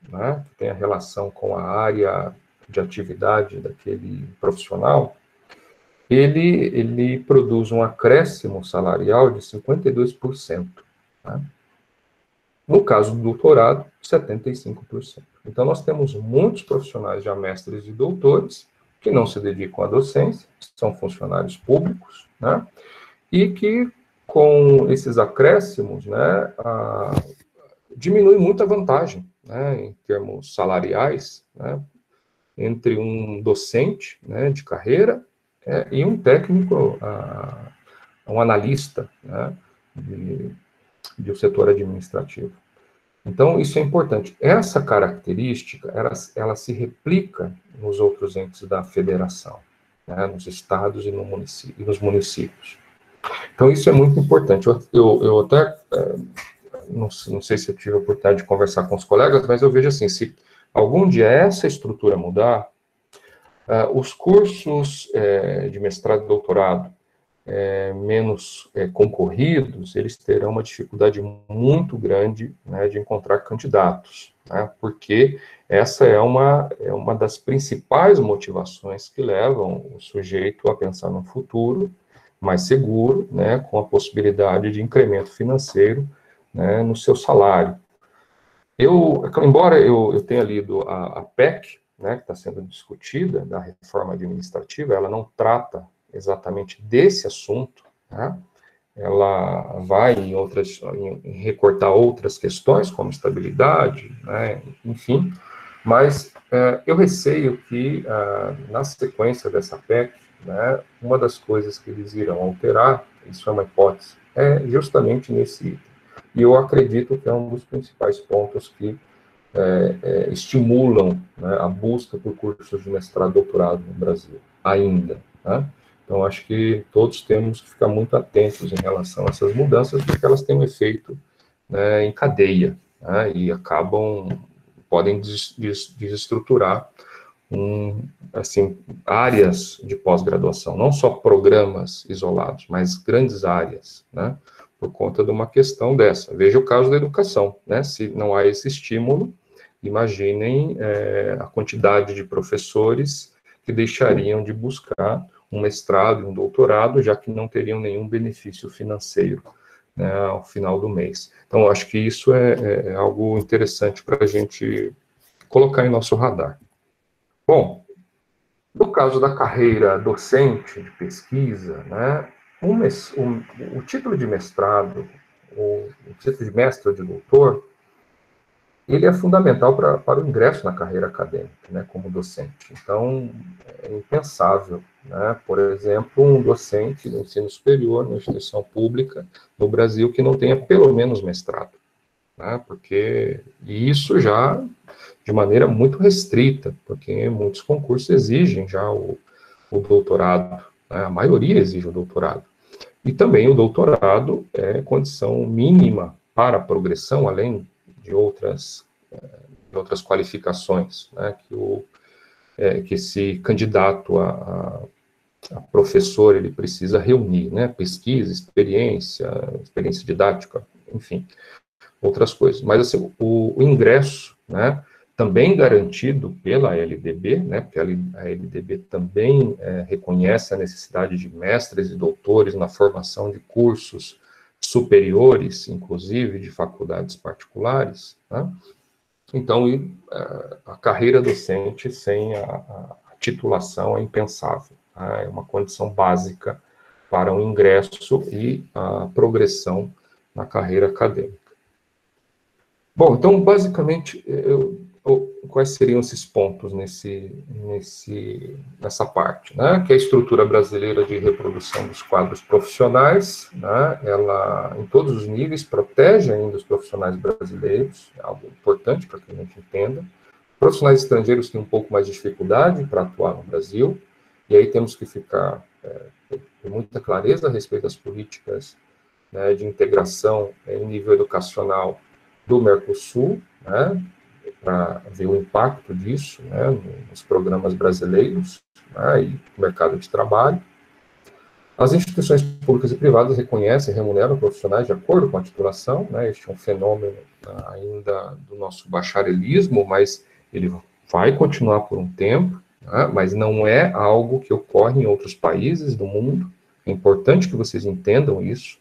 né, que tem a relação com a área de atividade daquele profissional, ele produz um acréscimo salarial de 52%. Né? No caso do doutorado, 75%. Então, nós temos muitos profissionais já mestres e doutores que não se dedicam à docência, são funcionários públicos, né? E que, com esses acréscimos, né, diminui muito a vantagem, né, em termos salariais, né, entre um docente, né, de carreira e um técnico, um analista, né, de um setor administrativo. Então, isso é importante. Essa característica, ela se replica nos outros entes da federação, né, nos estados e nos municípios. Então, isso é muito importante. Eu até, não sei se eu tive a oportunidade de conversar com os colegas, mas eu vejo assim, se algum dia essa estrutura mudar, os cursos de mestrado e doutorado menos concorridos, eles terão uma dificuldade muito grande, né, de encontrar candidatos, né, porque essa é uma das principais motivações que levam o sujeito a pensar no futuro mais seguro, né, com a possibilidade de incremento financeiro, né, no seu salário. Embora eu tenha lido a PEC, né, que está sendo discutida, da reforma administrativa, ela não trata exatamente desse assunto, né? Ela vai em recortar outras questões, como estabilidade, né, enfim, mas eu receio que, na sequência dessa PEC, né, uma das coisas que eles irão alterar, isso é uma hipótese, é justamente nesse item. E eu acredito que é um dos principais pontos que estimulam, né, a busca por cursos de mestrado e doutorado no Brasil, ainda, né? Então, acho que todos temos que ficar muito atentos em relação a essas mudanças, porque elas têm um efeito, né, em cadeia, né, e podem desestruturar assim, áreas de pós-graduação, não só programas isolados, mas grandes áreas, né, por conta de uma questão dessa. Veja o caso da educação, né, se não há esse estímulo, imaginem a quantidade de professores que deixariam de buscar um mestrado e um doutorado, já que não teriam nenhum benefício financeiro, né, ao final do mês. Então, acho que isso é algo interessante para a gente colocar em nosso radar. Bom, no caso da carreira docente, de pesquisa, né, o título de mestrado, o título de mestre ou de doutor, ele é fundamental para o ingresso na carreira acadêmica, né, como docente. Então, é impensável, né, por exemplo, um docente do ensino superior, numa instituição pública no Brasil, que não tenha pelo menos mestrado, né, e isso já de maneira muito restrita, porque muitos concursos exigem já o doutorado, né, a maioria exige o doutorado. E também o doutorado é condição mínima para a progressão, além de outras qualificações, né, que esse candidato a professor ele precisa reunir, né, pesquisa, experiência didática, enfim, outras coisas. Mas assim, o ingresso, né, também garantido pela LDB, né, porque a LDB também reconhece a necessidade de mestres e doutores na formação de cursos superiores, inclusive de faculdades particulares, né? Então, a carreira docente sem a titulação é impensável, tá? É uma condição básica para o ingresso e a progressão na carreira acadêmica. Bom, então, basicamente, quais seriam esses pontos nessa parte, né? Que a estrutura brasileira de reprodução dos quadros profissionais, né? Ela, em todos os níveis, protege ainda os profissionais brasileiros, é algo importante para que a gente entenda. Profissionais estrangeiros têm um pouco mais de dificuldade para atuar no Brasil, e aí temos que ficar com muita clareza a respeito das políticas, né, de integração em nível educacional do Mercosul, né, para ver o impacto disso, né, nos programas brasileiros, né, e no mercado de trabalho. As instituições públicas e privadas reconhecem e remuneram profissionais de acordo com a titulação, né? Este é um fenômeno ainda do nosso bacharelismo, mas ele vai continuar por um tempo, né? Mas não é algo que ocorre em outros países do mundo. É importante que vocês entendam isso,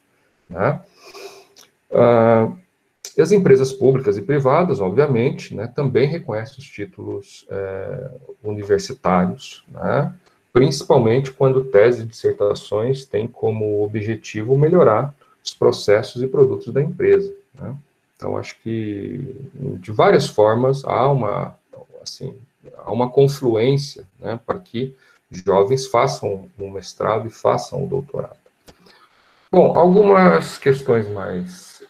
né? E as empresas públicas e privadas, obviamente, né, também reconhecem os títulos universitários, né? Principalmente quando tese e dissertações têm como objetivo melhorar os processos e produtos da empresa, né? Então, acho que, de várias formas, há uma confluência, né, para que jovens façam o mestrado e façam o doutorado. Bom, algumas questões mais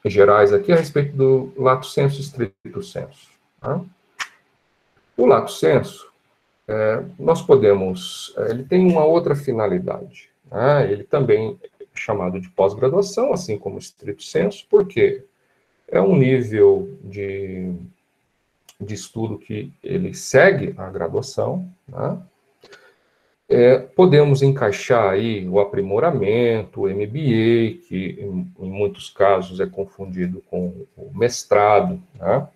gerais aqui a respeito do lato sensu e stricto sensu. Tá? O lato sensu, nós podemos, ele tem uma outra finalidade, né? Ele também é chamado de pós-graduação, assim como o stricto sensu, porque é um nível de estudo que ele segue a graduação, né? Podemos encaixar aí o aprimoramento, o MBA, que em muitos casos é confundido com o mestrado, né?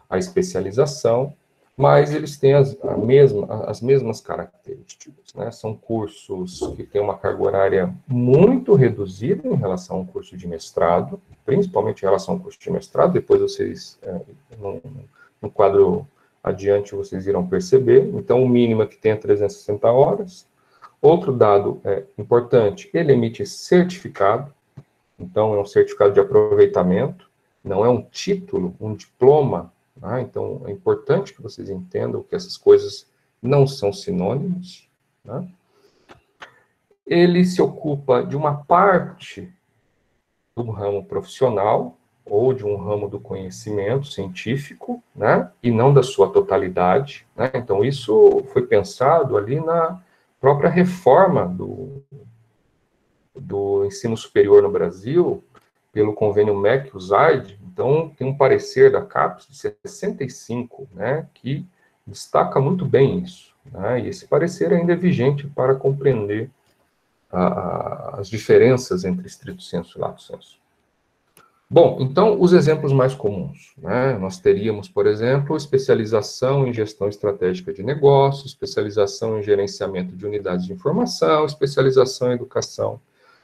A especialização, mas eles têm as mesmas características, né? São cursos que têm uma carga horária muito reduzida em relação ao curso de mestrado, principalmente em relação ao curso de mestrado, depois vocês, no quadro adiante, vocês irão perceber. Então, o mínimo é que tenha 360 horas. Outro dado importante, ele emite certificado, então é um certificado de aproveitamento, não é um título, um diploma, né? Então, é importante que vocês entendam que essas coisas não são sinônimos, né? Ele se ocupa de uma parte do ramo profissional, ou de um ramo do conhecimento científico, né? E não da sua totalidade, né? Então, isso foi pensado ali na própria reforma do ensino superior no Brasil, pelo convênio MEC-USAID. Então, tem um parecer da CAPES de 65, né, que destaca muito bem isso, né? E esse parecer ainda é vigente para compreender as diferenças entre stricto sensu e lato sensu. Bom, então, os exemplos mais comuns, né? Nós teríamos, por exemplo, especialização em gestão estratégica de negócios, especialização em gerenciamento de unidades de informação, especialização em educação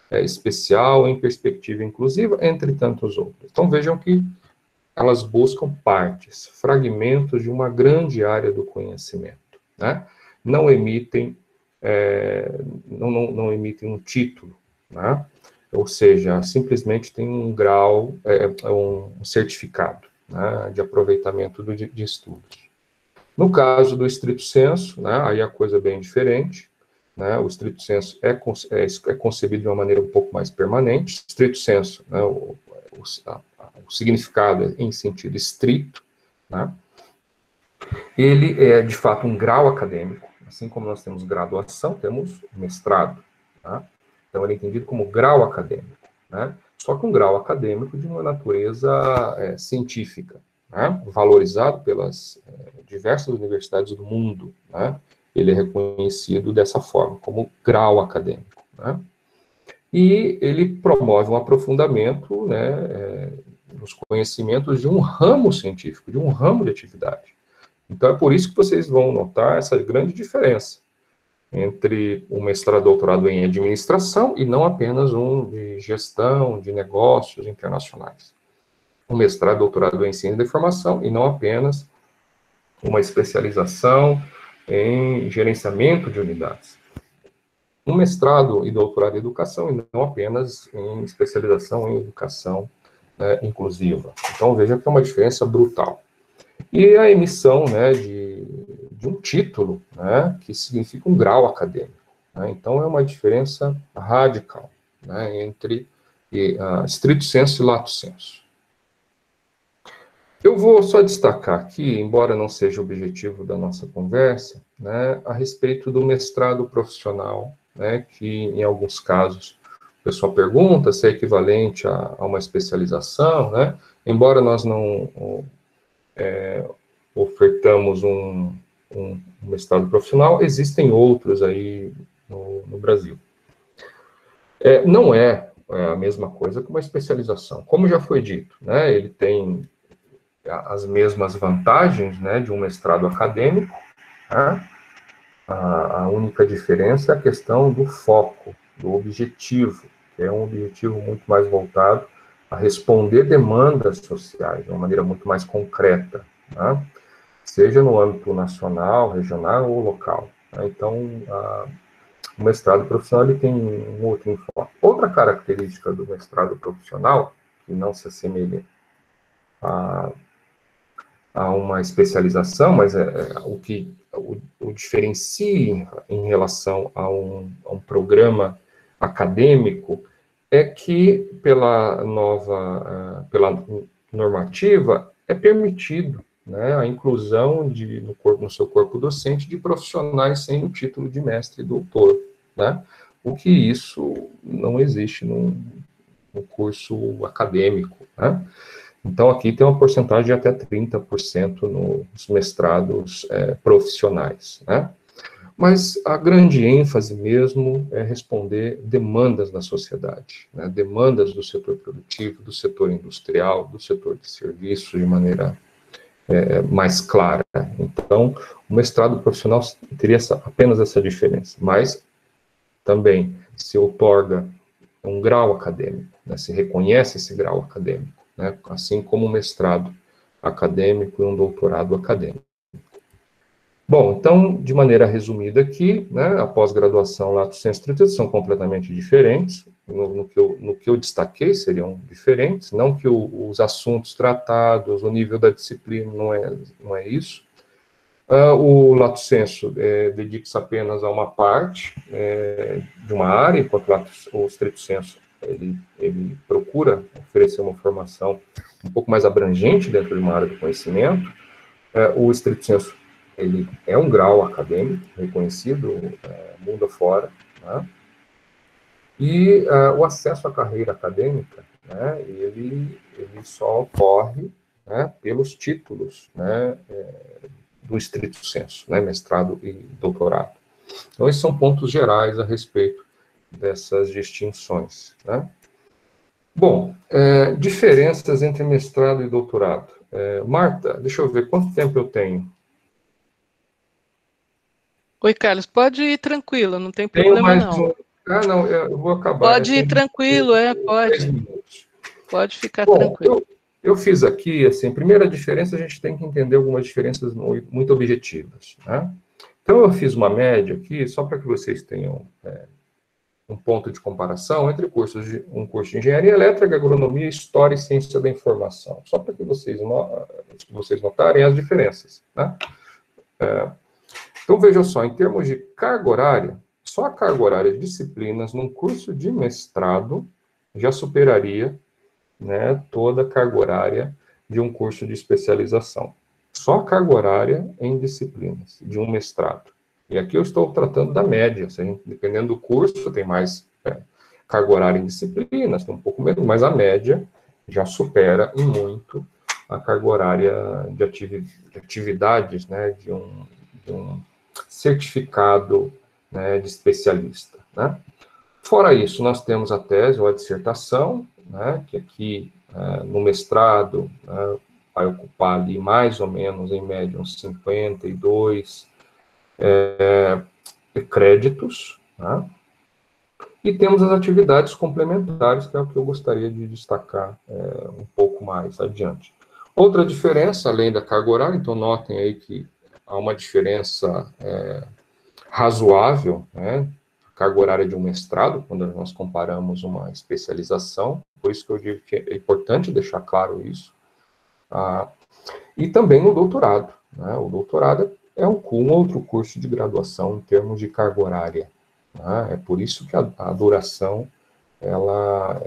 especial, em perspectiva inclusiva, entre tantos outros. Então, vejam que elas buscam partes, fragmentos de uma grande área do conhecimento, né? Não emitem, não emitem um título, né? Ou seja, simplesmente tem um grau, um certificado, né, de aproveitamento de estudos. No caso do stricto sensu, né, aí a coisa é bem diferente, né, o stricto sensu é concebido de uma maneira um pouco mais permanente. Stricto sensu, né, o significado é em sentido estrito, né, ele é, de fato, um grau acadêmico, assim como nós temos graduação, temos mestrado, tá? Então, ele é entendido como grau acadêmico, né? Só que um grau acadêmico de uma natureza científica, né? Valorizado pelas diversas universidades do mundo, né? Ele é reconhecido dessa forma, como grau acadêmico, né? E ele promove um aprofundamento, né, nos conhecimentos de um ramo científico, de um ramo de atividade. Então, é por isso que vocês vão notar essa grande diferença entre um mestrado e doutorado em administração e não apenas um de gestão, de negócios internacionais. Um mestrado e doutorado em ensino da informação e não apenas uma especialização em gerenciamento de unidades. Um mestrado e doutorado em educação e não apenas em especialização em educação inclusiva. Então, veja que é uma diferença brutal. E a emissão, né, de um título, né, que significa um grau acadêmico, né? Então, é uma diferença radical, né, entre stricto sensu e lato sensu. Eu vou só destacar aqui, embora não seja o objetivo da nossa conversa, né, a respeito do mestrado profissional, né, que em alguns casos o pessoal pergunta se é equivalente a uma especialização, né, embora nós não ofertamos um mestrado profissional, existem outros aí no Brasil. Não é a mesma coisa que uma especialização. Como já foi dito, né, ele tem as mesmas vantagens, né, de um mestrado acadêmico, né? A única diferença é a questão do foco, do objetivo, que é um objetivo muito mais voltado a responder demandas sociais de uma maneira muito mais concreta, né? Seja no âmbito nacional, regional ou local. Né? Então, o mestrado profissional ele tem um outro enfoque. Outra característica do mestrado profissional, que não se assemelha a uma especialização, mas o que o diferencia em relação a um programa acadêmico é que, pela normativa, é permitido, né, a inclusão no seu corpo docente de profissionais sem o título de mestre e doutor, né? O que isso não existe no curso acadêmico, né? Então, aqui tem uma porcentagem de até 30% nos mestrados profissionais, né? Mas a grande ênfase mesmo é responder demandas da sociedade, né? Demandas do setor produtivo, do setor industrial, do setor de serviços, de maneira mais clara. Então, o mestrado profissional teria apenas essa diferença, mas também se outorga um grau acadêmico, né? Se reconhece esse grau acadêmico, né? Assim como um mestrado acadêmico e um doutorado acadêmico. Bom, então, de maneira resumida aqui, né, a pós-graduação lato sensu e stricto sensu são completamente diferentes, no que eu destaquei seriam diferentes, não que os assuntos tratados, o nível da disciplina não é isso. O lato sensu dedica-se apenas a uma parte de uma área, enquanto o stricto sensu ele procura oferecer uma formação um pouco mais abrangente dentro de uma área do conhecimento. O stricto sensu ele é um grau acadêmico reconhecido mundo afora, né? E o acesso à carreira acadêmica, né, ele só ocorre, né, pelos títulos, né, do stricto sensu, né, mestrado e doutorado. Então, esses são pontos gerais a respeito dessas distinções, né? Bom, diferenças entre mestrado e doutorado. Marta, deixa eu ver, quanto tempo eu tenho? Oi, Carlos, pode ir tranquilo, não tem Tenho problema mais não. não, eu vou acabar. Pode ir tranquilo, 10 pode. Minutos. Pode ficar Bom, tranquilo. eu fiz aqui, assim, primeira diferença, a gente tem que entender algumas diferenças muito objetivas, né? Então, eu fiz uma média aqui, só para que vocês tenham um ponto de comparação entre um curso de engenharia elétrica, agronomia, história e ciência da informação, só para que vocês notarem as diferenças, né? Então, veja só, em termos de carga horária, só a carga horária de disciplinas num curso de mestrado já superaria, né, toda a carga horária de um curso de especialização. Só a carga horária em disciplinas de um mestrado. E aqui eu estou tratando da média. Dependendo do curso, tem mais carga horária em disciplinas, tem um pouco menos, mas a média já supera em muito a carga horária de atividades, né, de um certificado, né, de especialista, né? Fora isso, nós temos a tese ou a dissertação, né, que aqui no mestrado vai ocupar ali mais ou menos, em média, uns 52 créditos, né? E temos as atividades complementares, que é o que eu gostaria de destacar um pouco mais adiante. Outra diferença, além da carga horária, então notem aí que há uma diferença razoável, né? Carga horária de um mestrado, quando nós comparamos uma especialização, por isso que eu digo que é importante deixar claro isso. E também no doutorado, né? O doutorado é um outro curso de graduação em termos de carga horária, né? É por isso que a duração, ela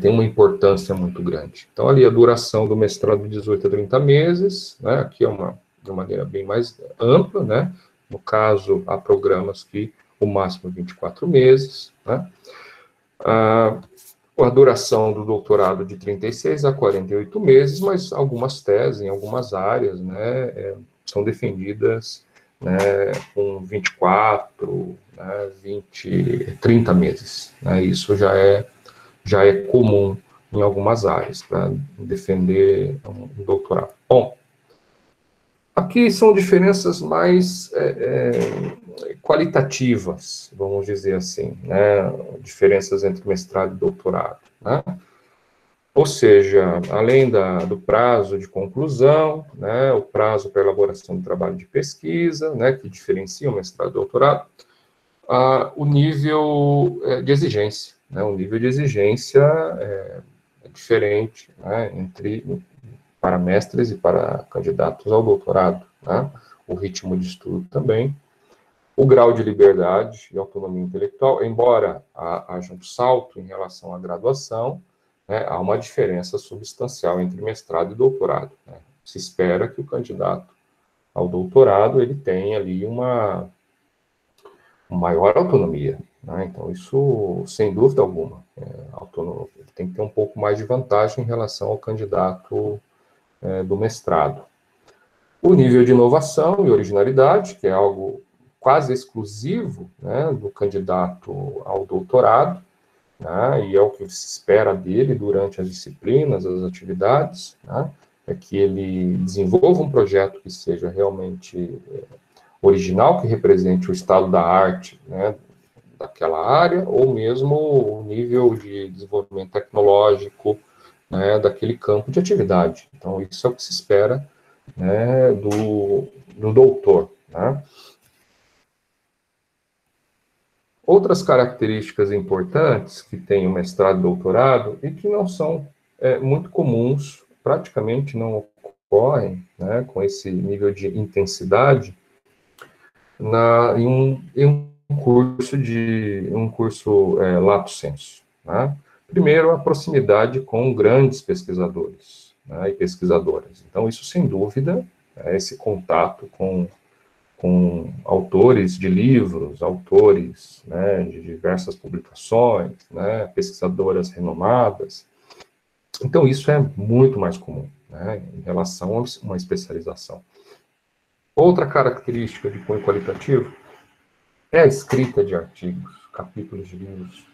tem uma importância muito grande. Então, ali a duração do mestrado de 18 a 30 meses, né? Aqui é de uma maneira bem mais ampla, né? No caso, há programas que o máximo 24 meses, né? A duração do doutorado de 36 a 48 meses, mas algumas teses, em algumas áreas, né, são defendidas né, com 24, né, 30 meses. Né, isso já é comum em algumas áreas, para defender um doutorado. Bom, aqui são diferenças mais qualitativas, vamos dizer assim, né, diferenças entre mestrado e doutorado, né? Ou seja, além do prazo de conclusão, né, o prazo para elaboração do trabalho de pesquisa, né, que diferencia o mestrado e o doutorado, o nível de exigência. Né, o nível de exigência é diferente, né, para mestres e para candidatos ao doutorado. Né, o ritmo de estudo também. O grau de liberdade e autonomia intelectual, embora haja um salto em relação à graduação, né, há uma diferença substancial entre mestrado e doutorado. Né. Se espera que o candidato ao doutorado ele tenha ali uma maior autonomia. Né. Então, isso, sem dúvida alguma, ele tem que ter um pouco mais de vantagem em relação ao candidato do mestrado. O nível de inovação e originalidade, que é algo quase exclusivo, né, do candidato ao doutorado, né, e é o que se espera dele durante as disciplinas, as atividades, né, é que ele desenvolva um projeto que seja realmente original, que represente o estado da arte, né, daquela área, ou mesmo o nível de desenvolvimento tecnológico, né, daquele campo de atividade. Então, isso é o que se espera, né, do doutor. Né. Outras características importantes que tem o mestrado e doutorado e que não são muito comuns, praticamente não ocorrem, né, com esse nível de intensidade em um curso lato sensu. Né? Primeiro, a proximidade com grandes pesquisadores, né, e pesquisadoras. Então, isso, sem dúvida, esse contato com autores de livros, autores, né, de diversas publicações, né, pesquisadoras renomadas. Então, isso é muito mais comum, né, em relação a uma especialização. Outra característica de cunho qualitativo é a escrita de artigos, capítulos de livros,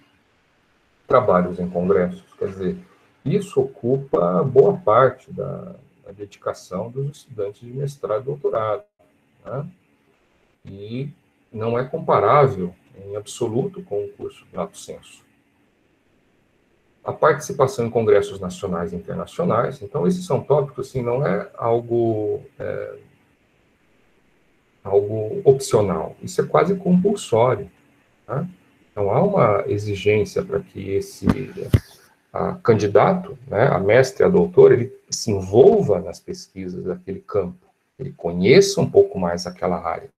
trabalhos em congressos. Quer dizer, isso ocupa boa parte da dedicação dos estudantes de mestrado e doutorado, né? E não é comparável em absoluto com o curso lato sensu. A participação em congressos nacionais e internacionais, então esses são tópicos, assim, não é algo opcional, isso é quase compulsório. Tá? Então há uma exigência para que esse candidato, né, a mestre, a doutor, ele se envolva nas pesquisas daquele campo, ele conheça um pouco mais aquela área,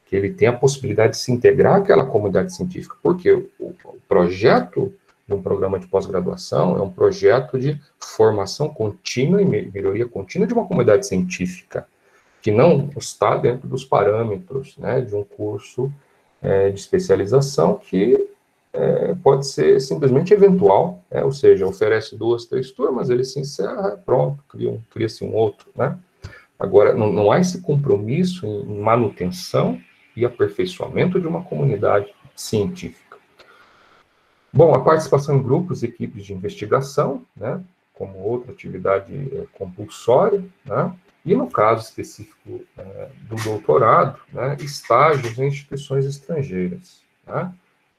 que ele tenha a possibilidade de se integrar àquela comunidade científica, porque o projeto de um programa de pós-graduação é um projeto de formação contínua e melhoria contínua de uma comunidade científica, que não está dentro dos parâmetros, né, de um curso de especialização que pode ser simplesmente eventual, ou seja, oferece 2, 3 turmas, ele se encerra, pronto, cria-se um outro. Né? Agora, não há esse compromisso em manutenção e aperfeiçoamento de uma comunidade científica. Bom, a participação em grupos e equipes de investigação, né, como outra atividade compulsória, né, e no caso específico do doutorado, né, estágios em instituições estrangeiras. Né.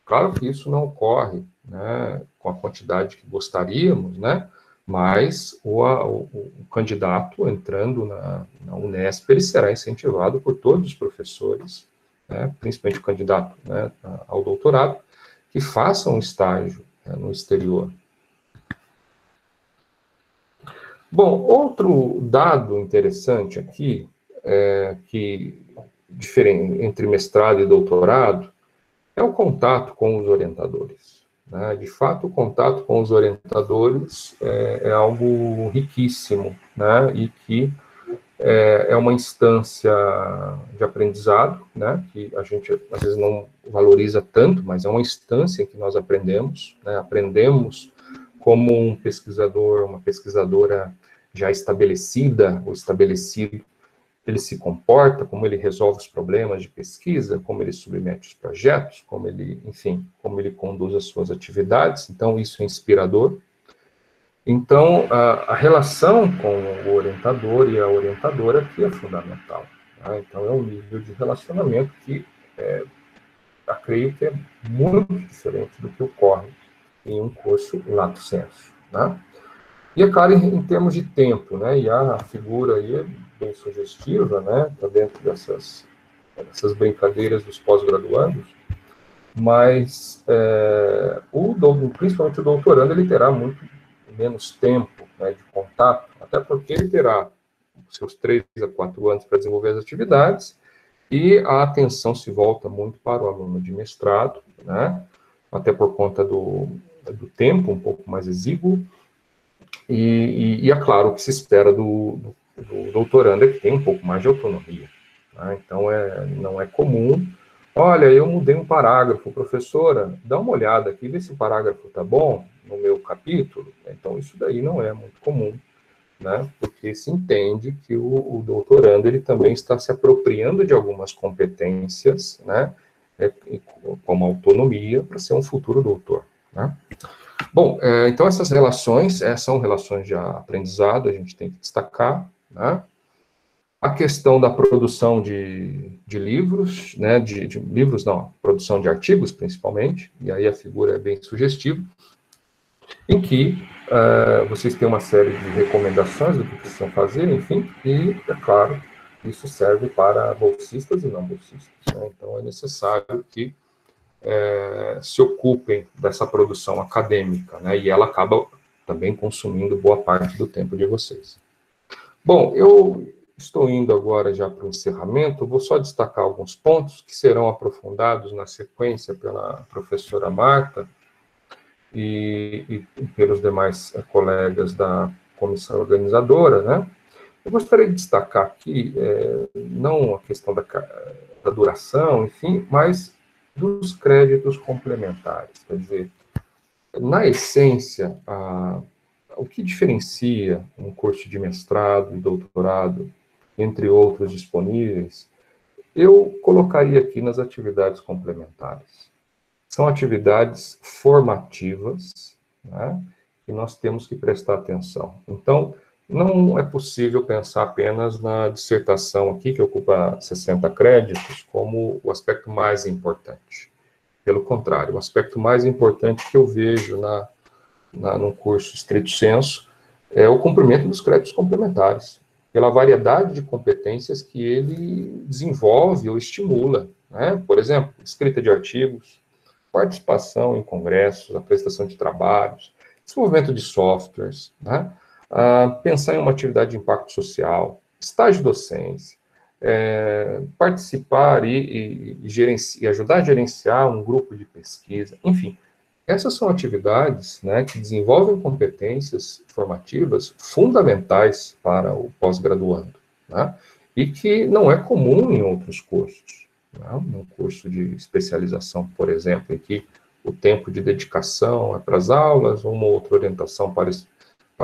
Claro que isso não ocorre, né, com a quantidade que gostaríamos, né, mas o candidato entrando na Unesp, ele será incentivado por todos os professores, né, principalmente o candidato, né, ao doutorado, que façam um estágio, né, no exterior. Bom, outro dado interessante aqui, que diferente entre mestrado e doutorado, é o contato com os orientadores. Né? De fato, o contato com os orientadores é algo riquíssimo, né? E que é uma instância de aprendizado, né? Que a gente, às vezes, não valoriza tanto, mas é uma instância em que nós aprendemos, né? Aprendemos como um pesquisador, uma pesquisadora já estabelecida ou estabelecido ele se comporta, como ele resolve os problemas de pesquisa, como ele submete os projetos, como ele, enfim, como ele conduz as suas atividades. Então, isso é inspirador. Então, a relação com o orientador e a orientadora aqui é fundamental. Tá? Então, é um nível de relacionamento que creio que é muito diferente do que ocorre em um curso lato sensu. Né? E, é claro, em termos de tempo, né? E a figura aí é bem sugestiva, né? Está dentro dessas brincadeiras dos pós-graduandos, mas principalmente o doutorando, ele terá muito menos tempo, né, de contato, até porque ele terá seus 3 a 4 anos para desenvolver as atividades, e a atenção se volta muito para o aluno de mestrado, né, até por conta do tempo um pouco mais exíguo, e é claro, o que se espera do doutorando é que tem um pouco mais de autonomia. Né? Então, não é comum. Olha, eu mudei um parágrafo, professora, dá uma olhada aqui, vê se o parágrafo está bom no meu capítulo. Então, isso daí não é muito comum, né? Porque se entende que o doutorando ele também está se apropriando de algumas competências, né? Como autonomia, para ser um futuro doutor. Né? Bom, então essas relações são relações de aprendizado, a gente tem que destacar, né? A questão da produção de livros, né, de livros não, produção de artigos, principalmente, e aí a figura é bem sugestiva, em que vocês têm uma série de recomendações do que precisam fazer, enfim, e, é claro, isso serve para bolsistas e não bolsistas. Né? Então, é necessário que se ocupem dessa produção acadêmica, né, e ela acaba também consumindo boa parte do tempo de vocês. Bom, eu estou indo agora já para o encerramento, vou só destacar alguns pontos que serão aprofundados na sequência pela professora Marta e pelos demais colegas da comissão organizadora, né? Eu gostaria de destacar aqui, não a questão da duração, enfim, mas dos créditos complementares. Quer dizer, na essência, o que diferencia um curso de mestrado e doutorado, entre outros disponíveis, eu colocaria aqui nas atividades complementares. São atividades formativas, né, que nós temos que prestar atenção. Então, não é possível pensar apenas na dissertação aqui, que ocupa 60 créditos, como o aspecto mais importante. Pelo contrário, o aspecto mais importante que eu vejo no curso estrito sensu é o cumprimento dos créditos complementares, pela variedade de competências que ele desenvolve ou estimula. Né? Por exemplo, escrita de artigos, participação em congressos, apresentação de trabalhos, desenvolvimento de softwares, né? Pensar em uma atividade de impacto social, estágio docência, participar e ajudar a gerenciar um grupo de pesquisa, enfim. Essas são atividades, né, que desenvolvem competências formativas fundamentais para o pós-graduando, né, e que não é comum em outros cursos. Né, um curso de especialização, por exemplo, em que o tempo de dedicação é para as aulas, uma outra orientação para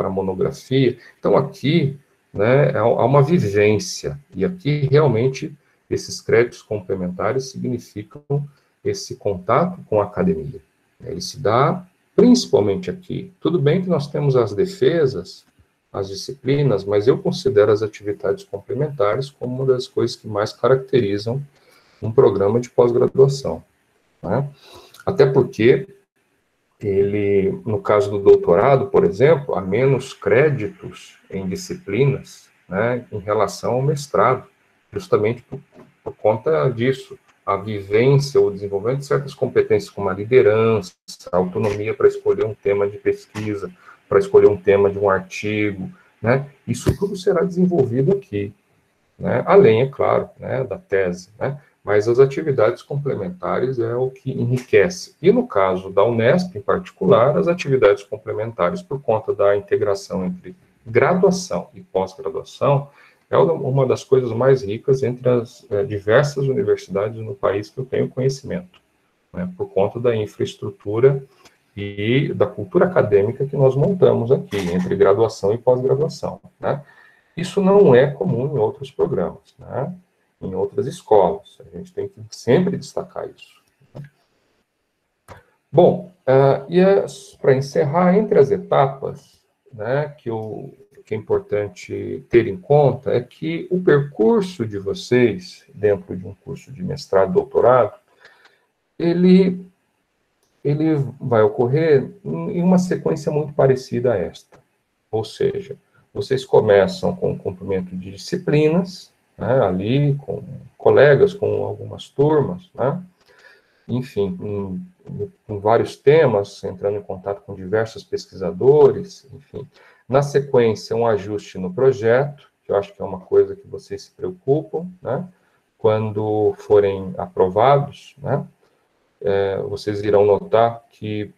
a monografia. Então, aqui, né, há uma vivência, e aqui realmente esses créditos complementares significam esse contato com a academia. Ele se dá principalmente aqui. Tudo bem que nós temos as defesas, as disciplinas, mas eu considero as atividades complementares como uma das coisas que mais caracterizam um programa de pós-graduação. Né? Até porque ele, no caso do doutorado, por exemplo, há menos créditos em disciplinas, né, em relação ao mestrado, justamente por conta disso. A vivência, o desenvolvimento de certas competências como a liderança, a autonomia para escolher um tema de pesquisa, para escolher um tema de um artigo, né? Isso tudo será desenvolvido aqui, né? Além, é claro, né, da tese, né? Mas as atividades complementares é o que enriquece. E no caso da Unesp, em particular, as atividades complementares, por conta da integração entre graduação e pós-graduação, é uma das coisas mais ricas entre as diversas universidades no país que eu tenho conhecimento, né, por conta da infraestrutura e da cultura acadêmica que nós montamos aqui, entre graduação e pós-graduação. Né? Isso não é comum em outros programas, né? Em outras escolas. A gente tem que sempre destacar isso. Bom, para encerrar, entre as etapas, né, que é importante ter em conta é que o percurso de vocês, dentro de um curso de mestrado e doutorado, ele vai ocorrer em uma sequência muito parecida a esta. Ou seja, vocês começam com o cumprimento de disciplinas, né, ali, com colegas, com algumas turmas, né, enfim, em vários temas, entrando em contato com diversos pesquisadores, enfim. Na sequência, um ajuste no projeto, que eu acho que é uma coisa que vocês se preocupam, né, quando forem aprovados, né, vocês irão notar que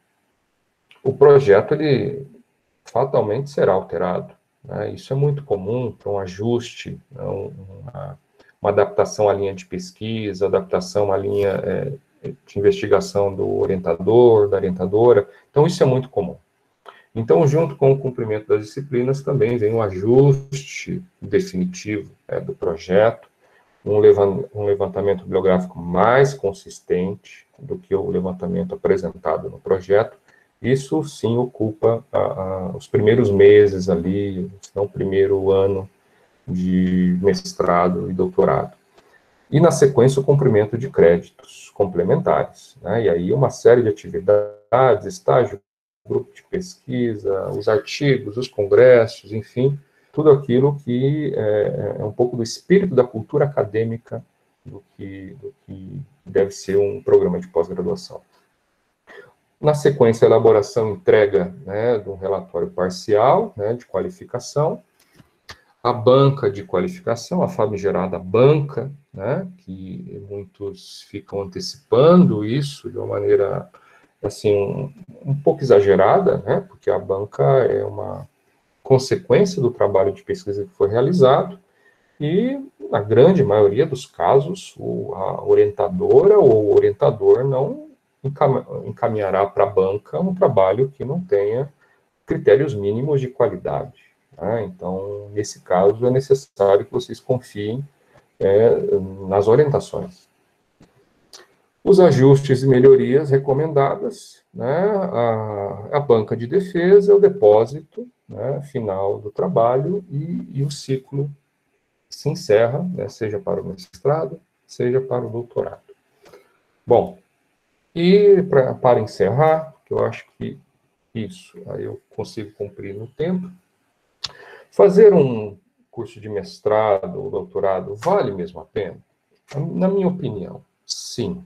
o projeto, ele fatalmente será alterado, né? Isso é muito comum para um ajuste, né? Uma adaptação à linha de pesquisa, adaptação à linha de investigação do orientador, da orientadora. Então, isso é muito comum. Então, junto com o cumprimento das disciplinas, também vem um ajuste definitivo do projeto, um levantamento bibliográfico mais consistente do que o levantamento apresentado no projeto. Isso, sim, ocupa os primeiros meses ali, se não o primeiro ano de mestrado e doutorado. E, na sequência, o cumprimento de créditos complementares, né? E aí uma série de atividades, estágio, grupo de pesquisa, os artigos, os congressos, enfim, tudo aquilo que é um pouco do espírito da cultura acadêmica do que deve ser um programa de pós-graduação. Na sequência, a elaboração e entrega, né, de um relatório parcial, né, de qualificação, a banca de qualificação, a famigerada banca, né, que muitos ficam antecipando isso de uma maneira, assim, um pouco exagerada, né, porque a banca é uma consequência do trabalho de pesquisa que foi realizado, e, na grande maioria dos casos, a orientadora ou o orientador não encaminhará para a banca um trabalho que não tenha critérios mínimos de qualidade. Né? Então, nesse caso, é necessário que vocês confiem nas orientações. Os ajustes e melhorias recomendadas, né, a banca de defesa, o depósito, né, final do trabalho e o ciclo se encerra, né, seja para o mestrado, seja para o doutorado. Bom, e para encerrar, que eu acho que isso aí eu consigo cumprir no tempo, fazer um curso de mestrado ou doutorado vale mesmo a pena? Na minha opinião, sim.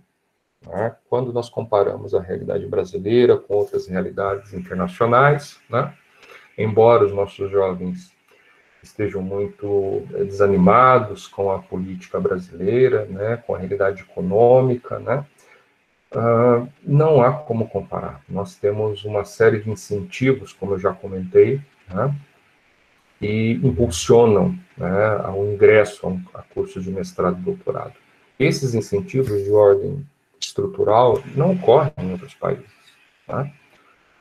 Né? Quando nós comparamos a realidade brasileira com outras realidades internacionais, né? Embora os nossos jovens estejam muito desanimados com a política brasileira, né? Com a realidade econômica, né? Não há como comparar. Nós temos uma série de incentivos, como eu já comentei, né? E impulsionam, né, ao ingresso a cursos de mestrado e doutorado. Esses incentivos de ordem estrutural não ocorrem em outros países. Tá?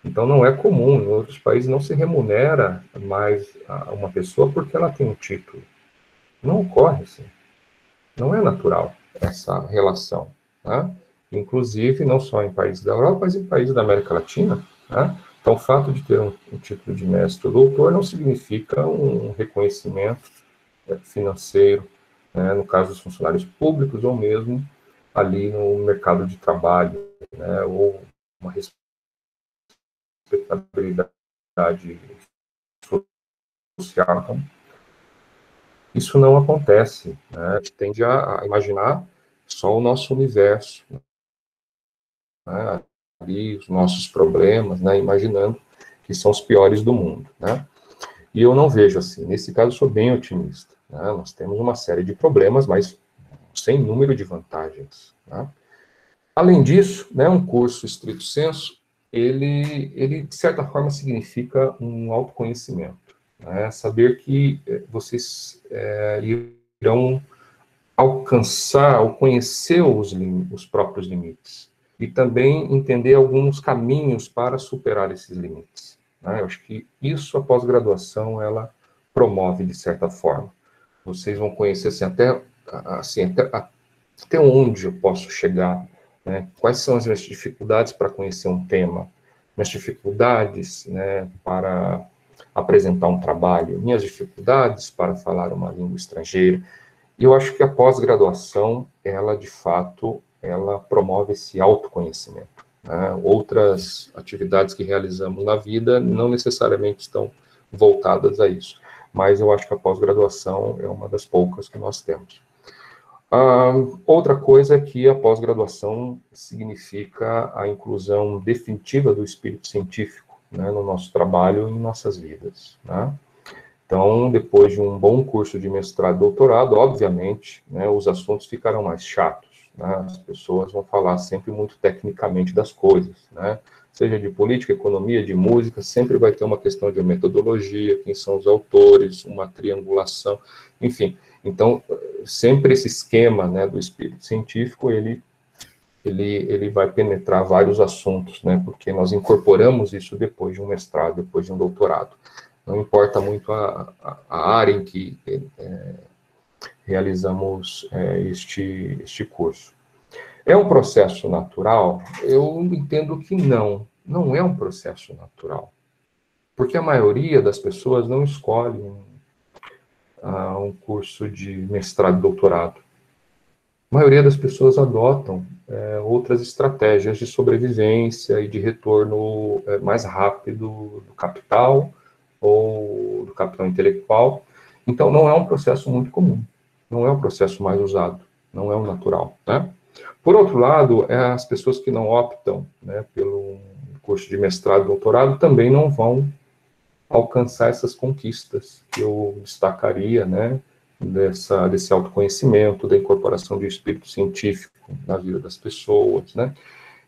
Então, não é comum, em outros países não se remunera mais a uma pessoa porque ela tem um título. Não ocorre assim. Não é natural essa relação. Tá? Inclusive, não só em países da Europa, mas em países da América Latina. Tá? Então, o fato de ter um título de mestre ou doutor não significa um reconhecimento financeiro, né, no caso dos funcionários públicos, ou mesmo ali no mercado de trabalho, né, ou uma respeitabilidade social. Então, isso não acontece. Né, a gente tende a imaginar só o nosso universo, né, ali, os nossos problemas, né, imaginando que são os piores do mundo. Né? E eu não vejo assim. Nesse caso, eu sou bem otimista. Né? Nós temos uma série de problemas, mas sem número de vantagens. Né? Além disso, né, um curso estrito sensu, ele, de certa forma, significa um autoconhecimento. Né? Saber que vocês irão alcançar ou conhecer os próprios limites. E também entender alguns caminhos para superar esses limites. Né? Eu acho que isso, a pós-graduação, ela promove de certa forma. Vocês vão conhecer até onde eu posso chegar, né? Quais são as minhas dificuldades para conhecer um tema, minhas dificuldades, né, para apresentar um trabalho, minhas dificuldades para falar uma língua estrangeira. E eu acho que a pós-graduação, ela, de fato, ela promove esse autoconhecimento, né? Outras atividades que realizamos na vida não necessariamente estão voltadas a isso, mas eu acho que a pós-graduação é uma das poucas que nós temos. Outra coisa é que a pós-graduação significa a inclusão definitiva do espírito científico, né, no nosso trabalho e em nossas vidas, né? Então, depois de um bom curso de mestrado e doutorado, obviamente, né, os assuntos ficarão mais chatos, né? As pessoas vão falar sempre muito tecnicamente das coisas, né? Seja de política, economia, de música, sempre vai ter uma questão de metodologia, quem são os autores, uma triangulação, enfim. Então, sempre esse esquema, né, do espírito científico, ele vai penetrar vários assuntos, né, porque nós incorporamos isso depois de um mestrado, depois de um doutorado. Não importa muito a área em que realizamos este curso. É um processo natural? Eu entendo que não é um processo natural. Porque a maioria das pessoas não escolhe um curso de mestrado e doutorado. A maioria das pessoas adotam outras estratégias de sobrevivência e de retorno mais rápido do capital ou do capital intelectual. Então, não é um processo muito comum, não é um processo mais usado, não é o natural, né? Por outro lado, as pessoas que não optam, né, pelo curso de mestrado e doutorado também não vão alcançar essas conquistas que eu destacaria, né, desse autoconhecimento, da incorporação do espírito científico na vida das pessoas, né?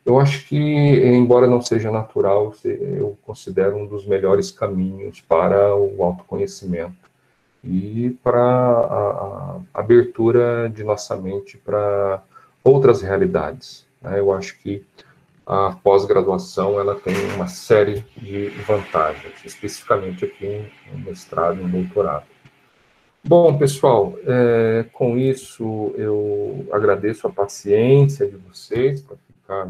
Eu acho que, embora não seja natural, eu considero um dos melhores caminhos para o autoconhecimento e para a abertura de nossa mente para outras realidades, né? Eu acho que a pós-graduação ela tem uma série de vantagens, especificamente aqui no mestrado e no doutorado. Bom, pessoal, com isso eu agradeço a paciência de vocês para ficar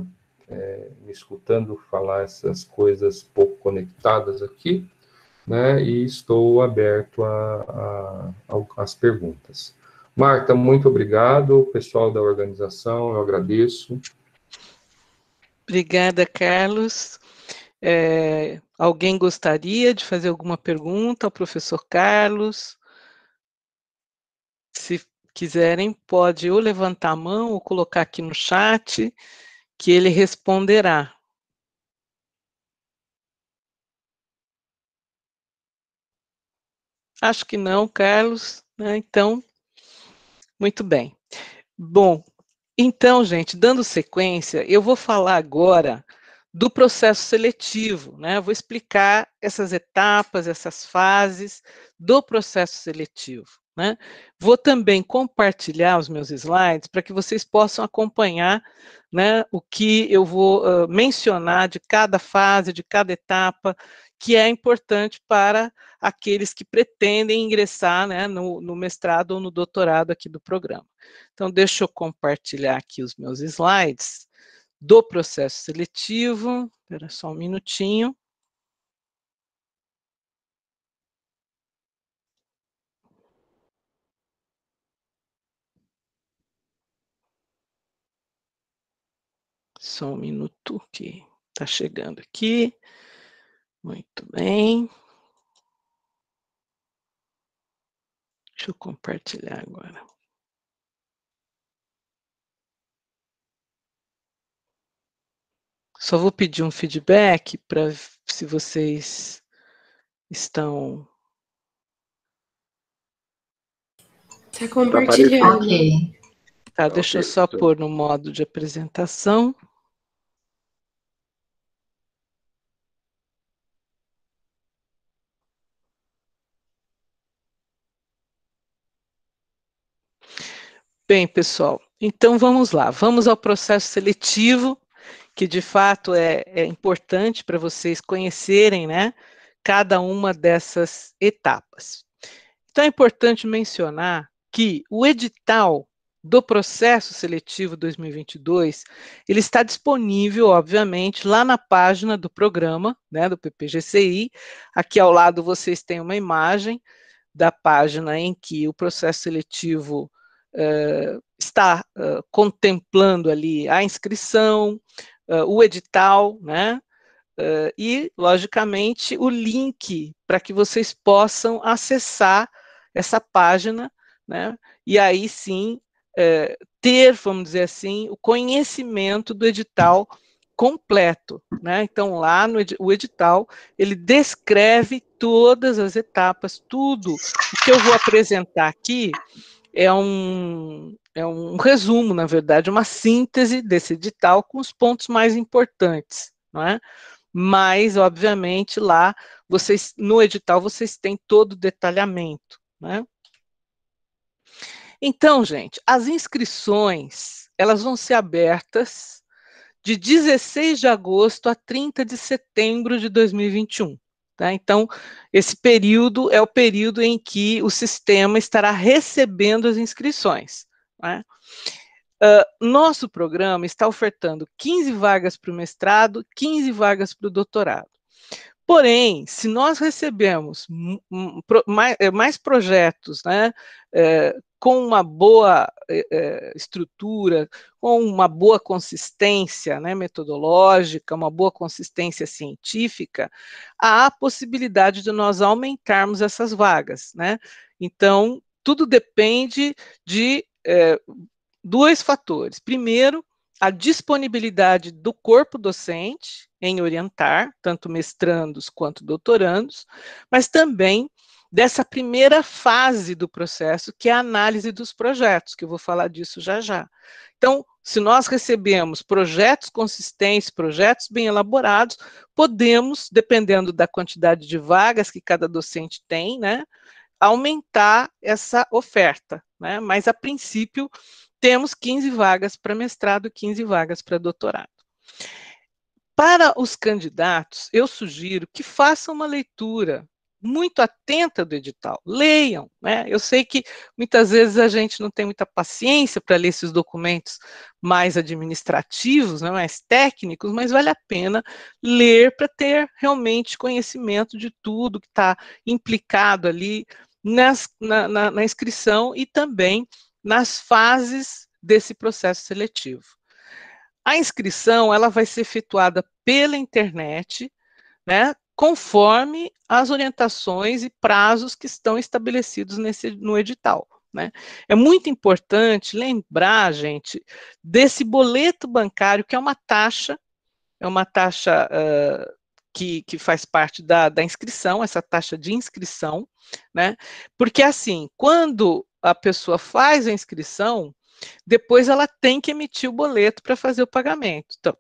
me escutando falar essas coisas pouco conectadas aqui, né? E estou aberto às perguntas. Marta, muito obrigado, pessoal da organização, eu agradeço. Obrigada, Carlos. Alguém gostaria de fazer alguma pergunta ao professor Carlos? Se quiserem, pode ou levantar a mão ou colocar aqui no chat, que ele responderá. Acho que não, Carlos, né? Então, muito bem. Bom, então, gente, dando sequência, eu vou falar agora do processo seletivo, né? Eu vou explicar essas etapas, essas fases do processo seletivo, né? Vou também compartilhar os meus slides para que vocês possam acompanhar, né, o que eu vou mencionar de cada fase, de cada etapa, que é importante para aqueles que pretendem ingressar, né, no mestrado ou no doutorado aqui do programa. Então, deixa eu compartilhar aqui os meus slides do processo seletivo. Espera só um minutinho. Só um minuto que está chegando aqui. Muito bem. Deixa eu compartilhar agora. Só vou pedir um feedback para se vocês estão... Está compartilhando. Ok. Tá, deixa eu só pôr no modo de apresentação. Bem, pessoal, então vamos lá. Vamos ao processo seletivo, que de fato é importante para vocês conhecerem, né, cada uma dessas etapas. Então, é importante mencionar que o edital do processo seletivo 2022, ele está disponível, obviamente, lá na página do programa, né, do PPGCI. Aqui ao lado vocês têm uma imagem da página em que o processo seletivo está contemplando ali a inscrição, o edital, né, e, logicamente, o link para que vocês possam acessar essa página, né, e aí sim ter, vamos dizer assim, o conhecimento do edital completo, né? Então, lá no o edital, ele descreve todas as etapas, tudo. O que eu vou apresentar aqui é um resumo, na verdade, uma síntese desse edital com os pontos mais importantes, não é? Mas, obviamente, lá, vocês, no edital, vocês têm todo o detalhamento, né? Então, gente, as inscrições, elas vão ser abertas de 16 de agosto a 30 de setembro de 2021. Tá? Então, esse período é o período em que o sistema estará recebendo as inscrições. Né? Nosso programa está ofertando 15 vagas para o mestrado, 15 vagas para o doutorado. Porém, se nós recebemos mais projetos, né, com uma boa estrutura, com uma boa consistência, né, metodológica, uma boa consistência científica, há a possibilidade de nós aumentarmos essas vagas, né? Então, tudo depende de dois fatores. Primeiro, a disponibilidade do corpo docente em orientar, tanto mestrandos quanto doutorandos, mas também dessa primeira fase do processo, que é a análise dos projetos, que eu vou falar disso já já. Então, se nós recebemos projetos consistentes, projetos bem elaborados, podemos, dependendo da quantidade de vagas que cada docente tem, né, aumentar essa oferta, né? Mas, a princípio, temos 15 vagas para mestrado e 15 vagas para doutorado. Para os candidatos, eu sugiro que façam uma leitura muito atenta do edital, leiam, né? Eu sei que muitas vezes a gente não tem muita paciência para ler esses documentos mais administrativos, né, mais técnicos, mas vale a pena ler para ter realmente conhecimento de tudo que está implicado ali na inscrição e também nas fases desse processo seletivo. A inscrição, ela vai ser efetuada pela internet, né, conforme as orientações e prazos que estão estabelecidos no edital. Né? É muito importante lembrar, gente, desse boleto bancário, que é uma taxa que faz parte da inscrição, essa taxa de inscrição, né? Porque, assim, quando a pessoa faz a inscrição, depois ela tem que emitir o boleto para fazer o pagamento. Então,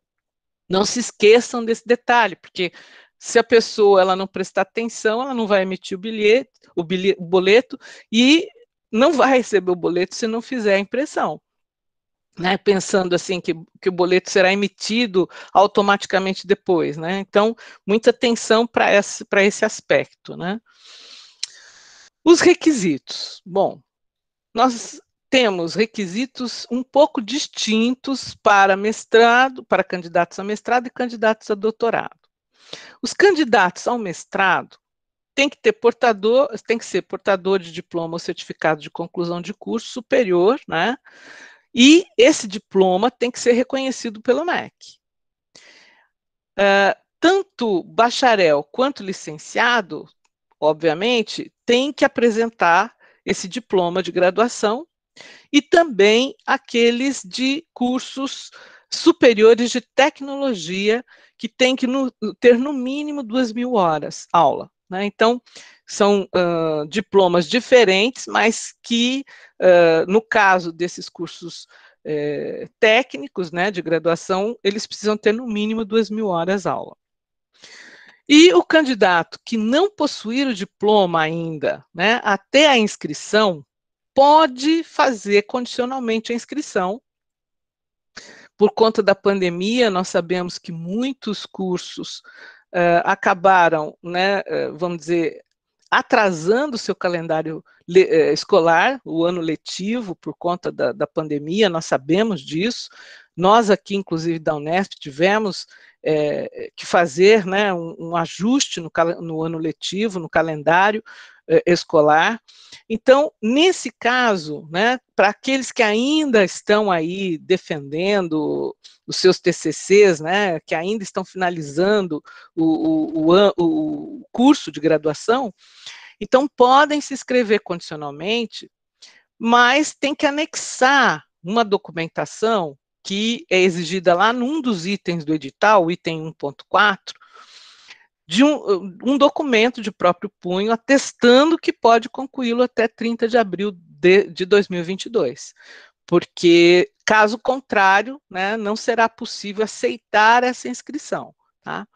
não se esqueçam desse detalhe, porque se a pessoa ela não prestar atenção, ela não vai emitir o boleto e não vai receber o boleto se não fizer a impressão. Né, pensando assim que o boleto será emitido automaticamente depois, né? Então, muita atenção para esse aspecto, né? Os requisitos. Bom, nós temos requisitos um pouco distintos para mestrado, para candidatos a mestrado e candidatos a doutorado. Os candidatos ao mestrado têm que ser portador de diploma ou certificado de conclusão de curso superior, né? E esse diploma tem que ser reconhecido pelo MEC. Tanto bacharel quanto licenciado, obviamente, tem que apresentar esse diploma de graduação e também aqueles de cursos superiores de tecnologia que tem que ter no mínimo 2.000 horas aula. Né? Então, são diplomas diferentes, mas que, no caso desses cursos técnicos, né, de graduação, eles precisam ter no mínimo 2.000 horas aula. E o candidato que não possuir o diploma ainda, né, até a inscrição, pode fazer condicionalmente a inscrição. Por conta da pandemia, nós sabemos que muitos cursos acabaram, né, vamos dizer, atrasando o seu calendário escolar, o ano letivo, por conta da pandemia, nós sabemos disso. Nós aqui, inclusive, da Unesp, tivemos que fazer, né, um ajuste no ano letivo, no calendário escolar. Então, nesse caso, né, para aqueles que ainda estão aí defendendo os seus TCCs, né, que ainda estão finalizando o curso de graduação, então podem se inscrever condicionalmente, mas tem que anexar uma documentação que é exigida lá num dos itens do edital, o item 1.4, de um documento de próprio punho atestando que pode concluí-lo até 30 de abril de 2022. Porque, caso contrário, né, não será possível aceitar essa inscrição, tá?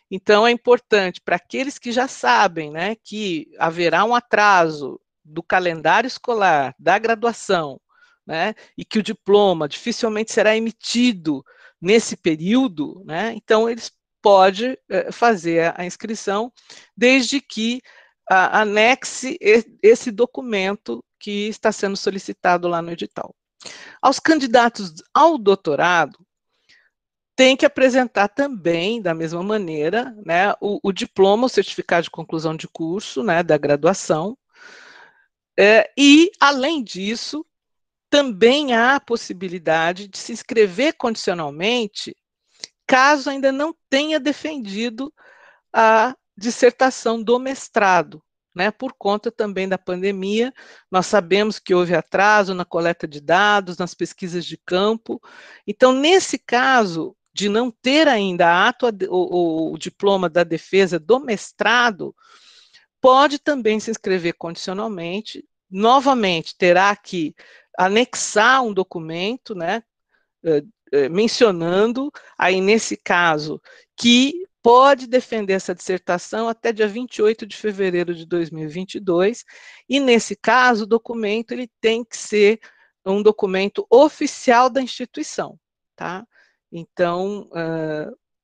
Então, é importante para aqueles que já sabem, né, que haverá um atraso do calendário escolar, da graduação, né, e que o diploma dificilmente será emitido nesse período, né, então eles podem fazer a inscrição, desde que anexe esse documento que está sendo solicitado lá no edital. Aos candidatos ao doutorado, tem que apresentar também, da mesma maneira, né, o diploma, o certificado de conclusão de curso, né, da graduação, e, além disso, também há a possibilidade de se inscrever condicionalmente, caso ainda não tenha defendido a dissertação do mestrado, né, por conta também da pandemia. Nós sabemos que houve atraso na coleta de dados, nas pesquisas de campo. Então, nesse caso, de não ter ainda o diploma da defesa do mestrado, pode também se inscrever condicionalmente. Novamente, terá que anexar um documento, né, mencionando, aí nesse caso, que pode defender essa dissertação até dia 28 de fevereiro de 2022, e nesse caso, o documento ele tem que ser um documento oficial da instituição, tá? Então,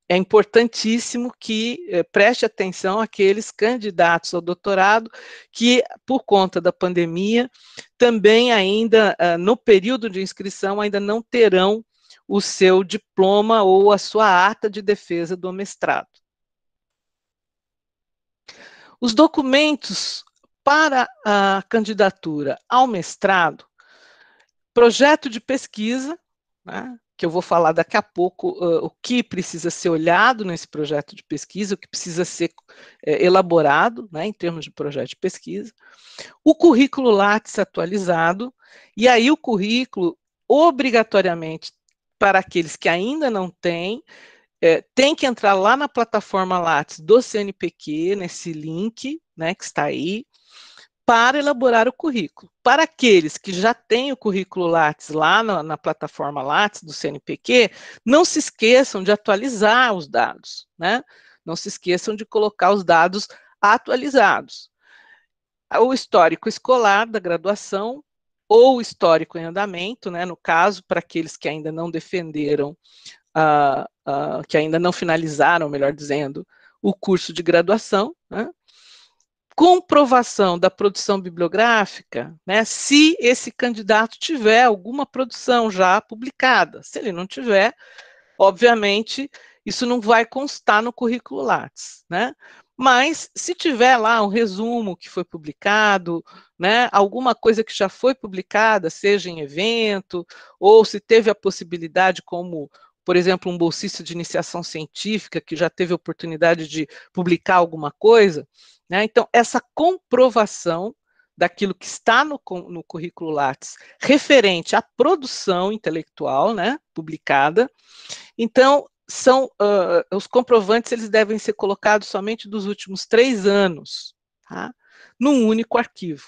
é importantíssimo que preste atenção àqueles candidatos ao doutorado que, por conta da pandemia, também ainda, no período de inscrição, ainda não terão o seu diploma ou a sua ata de defesa do mestrado. Os documentos para a candidatura ao mestrado, projeto de pesquisa, né, que eu vou falar daqui a pouco o que precisa ser olhado nesse projeto de pesquisa, o que precisa ser elaborado, né, em termos de projeto de pesquisa, o currículo Lattes atualizado, e aí o currículo, obrigatoriamente, para aqueles que ainda não têm, tem que entrar lá na plataforma Lattes do CNPq, nesse link, né, que está aí, para elaborar o currículo. Para aqueles que já têm o currículo Lattes lá na plataforma Lattes do CNPq, não se esqueçam de atualizar os dados, né? Não se esqueçam de colocar os dados atualizados. O histórico escolar da graduação, ou histórico em andamento, né? No caso, para aqueles que ainda não defenderam, que ainda não finalizaram, melhor dizendo, o curso de graduação, né? Comprovação da produção bibliográfica, né, se esse candidato tiver alguma produção já publicada. Se ele não tiver, obviamente, isso não vai constar no currículo Lattes, né? Mas, se tiver lá um resumo que foi publicado, né, alguma coisa que já foi publicada, seja em evento, ou se teve a possibilidade, como, por exemplo, um bolsista de iniciação científica, que já teve a oportunidade de publicar alguma coisa, né, então, essa comprovação daquilo que está no currículo Lattes, referente à produção intelectual, né, publicada. Então, os comprovantes, eles devem ser colocados somente dos últimos 3 anos, tá? Num único arquivo.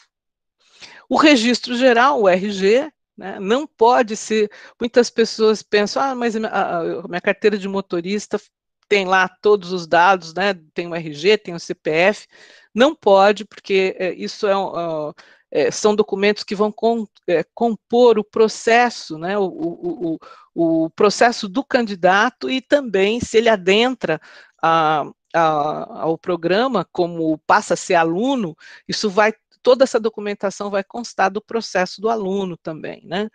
O registro geral, o RG, né, não pode ser. Muitas pessoas pensam, mas a minha carteira de motorista tem lá todos os dados, né, tem o RG, tem o CPF. Não pode, porque isso são documentos que vão compor o processo, né, o processo do candidato, e também, se ele adentra ao programa, como passa a ser aluno, toda essa documentação vai constar do processo do aluno também, né?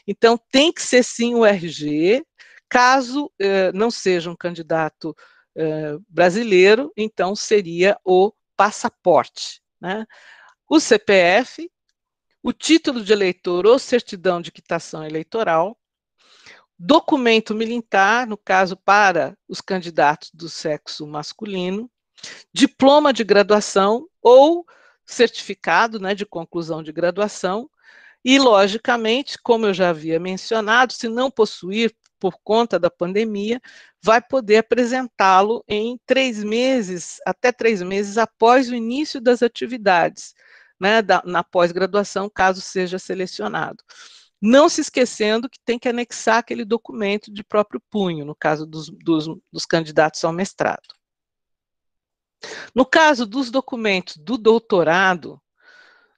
Então, tem que ser sim o RG, caso não seja um candidato brasileiro, então seria o passaporte, né? O CPF, o título de eleitor ou certidão de quitação eleitoral, documento militar, no caso para os candidatos do sexo masculino, diploma de graduação ou certificado, né, de conclusão de graduação, e, logicamente, como eu já havia mencionado, se não possuir por conta da pandemia, vai poder apresentá-lo em 3 meses, até 3 meses após o início das atividades, né, na pós-graduação, caso seja selecionado. Não se esquecendo que tem que anexar aquele documento de próprio punho, no caso dos candidatos ao mestrado. No caso dos documentos do doutorado,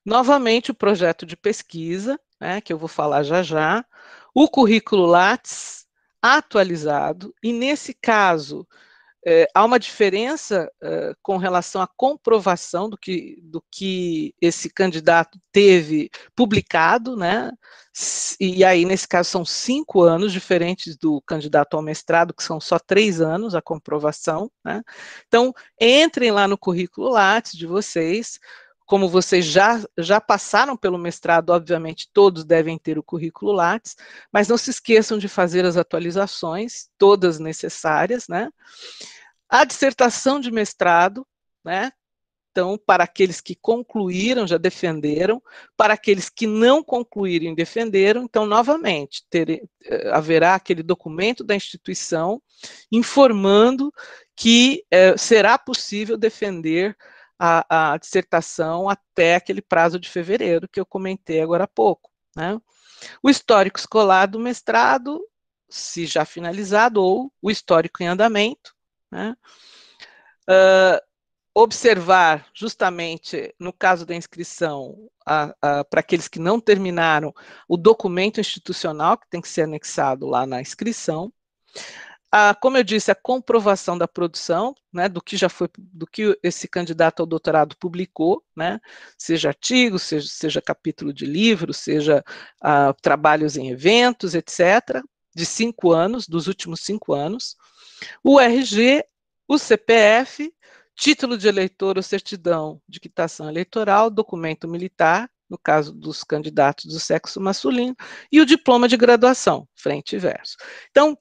novamente o projeto de pesquisa, né, que eu vou falar já já, o currículo Lattes atualizado, e nesse caso há uma diferença com relação à comprovação do que esse candidato teve publicado, né? E aí, nesse caso, são 5 anos, diferentes do candidato ao mestrado, que são só 3 anos a comprovação, né? Então, entrem lá no currículo Lattes de vocês. Como vocês já passaram pelo mestrado, obviamente todos devem ter o currículo Lattes, mas não se esqueçam de fazer as atualizações, todas necessárias, né? A dissertação de mestrado, né? Então, para aqueles que concluíram, já defenderam, para aqueles que não concluíram e defenderam, então, novamente, haverá aquele documento da instituição informando que será possível defender a dissertação até aquele prazo de fevereiro, que eu comentei agora há pouco, né? O histórico escolar do mestrado, se já finalizado, ou o histórico em andamento, né? Observar, justamente, no caso da inscrição, para aqueles que não terminaram, o documento institucional, que tem que ser anexado lá na inscrição. Como eu disse, a comprovação da produção, né, do que esse candidato ao doutorado publicou, né, seja artigo, seja capítulo de livro, seja trabalhos em eventos, etc., de 5 anos, dos últimos 5 anos. O RG, o CPF, título de eleitor ou certidão de quitação eleitoral, documento militar, no caso dos candidatos do sexo masculino, e o diploma de graduação, frente e verso. Então,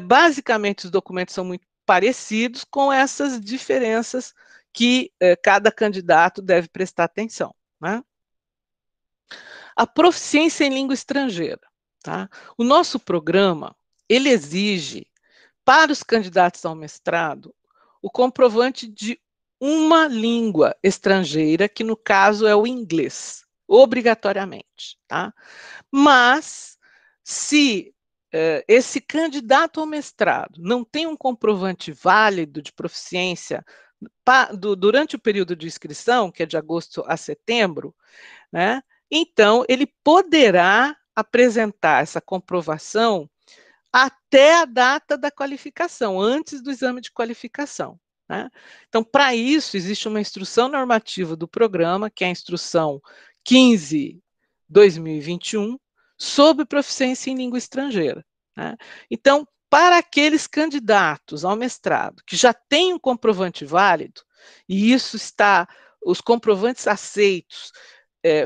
basicamente, os documentos são muito parecidos, com essas diferenças que cada candidato deve prestar atenção, né? A proficiência em língua estrangeira, tá? O nosso programa, ele exige, para os candidatos ao mestrado, o comprovante de uma língua estrangeira, que no caso é o inglês, obrigatoriamente, tá? Mas, se esse candidato ao mestrado não tem um comprovante válido de proficiência durante o período de inscrição, que é de agosto a setembro, né, então ele poderá apresentar essa comprovação até a data da qualificação, antes do exame de qualificação, né? Então, para isso, existe uma instrução normativa do programa, que é a instrução 15/2021, sobre proficiência em língua estrangeira, né? Então, para aqueles candidatos ao mestrado que já têm um comprovante válido, e isso os comprovantes aceitos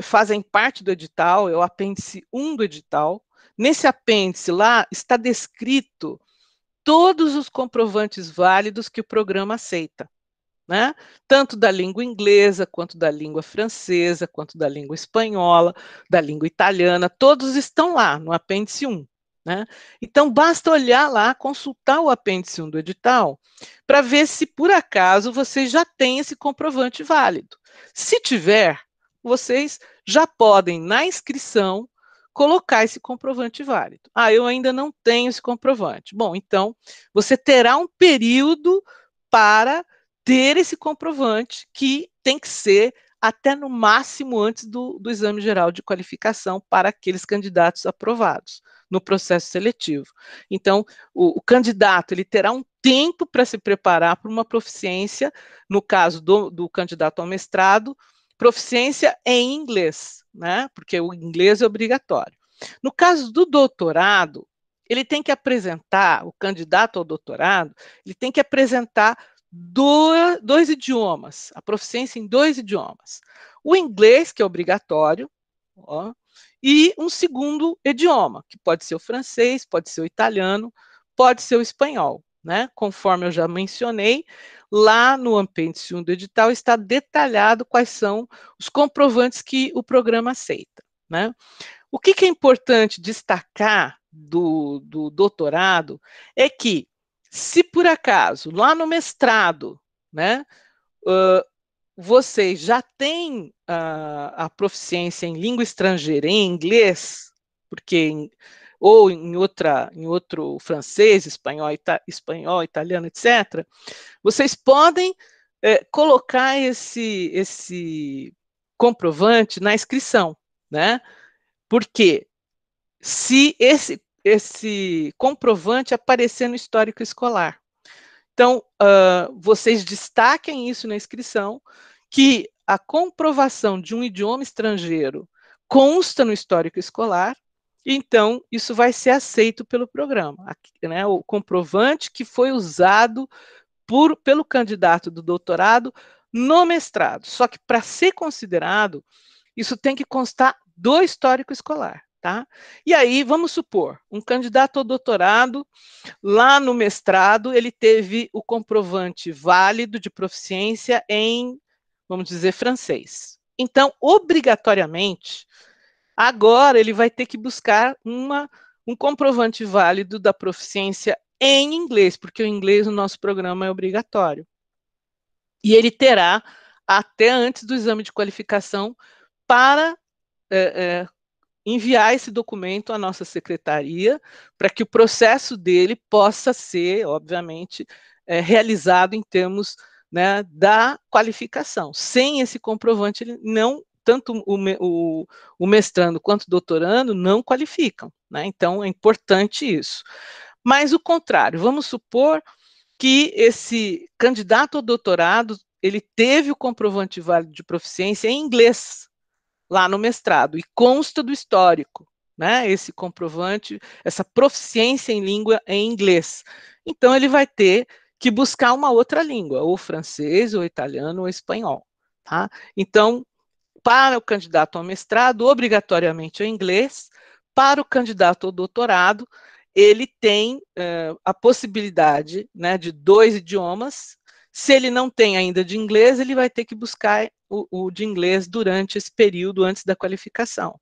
fazem parte do edital, é o apêndice 1 do edital. Nesse apêndice lá está descrito todos os comprovantes válidos que o programa aceita, né? Tanto da língua inglesa, quanto da língua francesa, quanto da língua espanhola, da língua italiana, todos estão lá no apêndice 1. Né? Então, basta olhar lá, consultar o apêndice 1 do edital, para ver se, por acaso, vocês já têm esse comprovante válido. Se tiver, vocês já podem, na inscrição, colocar esse comprovante válido. Eu ainda não tenho esse comprovante. Bom, então, você terá um período para ter esse comprovante, que tem que ser até no máximo antes do exame geral de qualificação para aqueles candidatos aprovados. no processo seletivo. Então, o candidato ele terá um tempo para se preparar para uma proficiência, no caso do candidato ao mestrado, proficiência em inglês, né? Porque o inglês é obrigatório. No caso do doutorado, ele tem que apresentar, o candidato ao doutorado, ele tem que apresentar dois idiomas, a proficiência em 2 idiomas. O inglês, que é obrigatório, ó, e um segundo idioma, que pode ser o francês, pode ser o italiano, pode ser o espanhol, né? Conforme eu já mencionei, lá no apêndice 1 do edital está detalhado quais são os comprovantes que o programa aceita, né? O que é importante destacar do doutorado é que, se por acaso, lá no mestrado, né, vocês já têm a proficiência em língua estrangeira, em inglês, porque ou em outro francês, espanhol, italiano, etc., vocês podem colocar esse comprovante na inscrição, né? Porque se esse comprovante aparecer no histórico escolar. Então, vocês destaquem isso na inscrição, que a comprovação de um idioma estrangeiro consta no histórico escolar, então isso vai ser aceito pelo programa, né? O comprovante que foi usado pelo candidato do doutorado no mestrado. Só que para ser considerado, isso tem que constar do histórico escolar, tá? E aí, vamos supor, um candidato ao doutorado, lá no mestrado, ele teve o comprovante válido de proficiência em, vamos dizer, francês. Então, obrigatoriamente, agora ele vai ter que buscar um comprovante válido da proficiência em inglês, porque o inglês no nosso programa é obrigatório. E ele terá até antes do exame de qualificação para enviar esse documento à nossa secretaria, para que o processo dele possa ser, obviamente, realizado em termos, né, da qualificação. Sem esse comprovante, ele não, tanto o mestrando quanto o doutorando não qualificam, né? Então, é importante isso. Mas o contrário, vamos supor que esse candidato ao doutorado, ele teve o comprovante válido de proficiência em inglês, lá no mestrado, e consta do histórico, né? Esse comprovante, essa proficiência em língua em inglês. Então, ele vai ter que buscar uma outra língua, ou francês, ou italiano, ou espanhol, tá? Então, para o candidato ao mestrado, obrigatoriamente é inglês. Para o candidato ao doutorado, ele tem a possibilidade, né, de 2 idiomas. Se ele não tem ainda de inglês, ele vai ter que buscar o de inglês durante esse período antes da qualificação.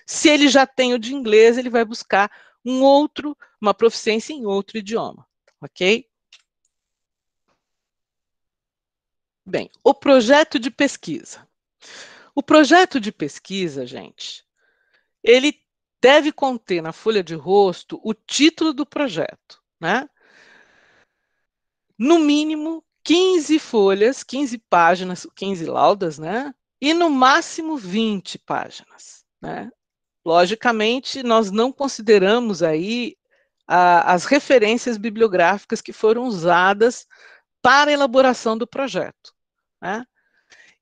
Se ele já tem o de inglês, ele vai buscar uma proficiência em outro idioma, ok? Bem, o projeto de pesquisa. O projeto de pesquisa, gente, ele deve conter na folha de rosto o título do projeto, né? No mínimo 15 folhas, 15 páginas, 15 laudas, né? E no máximo 20 páginas, né? Logicamente, nós não consideramos aí as referências bibliográficas que foram usadas para a elaboração do projeto, né?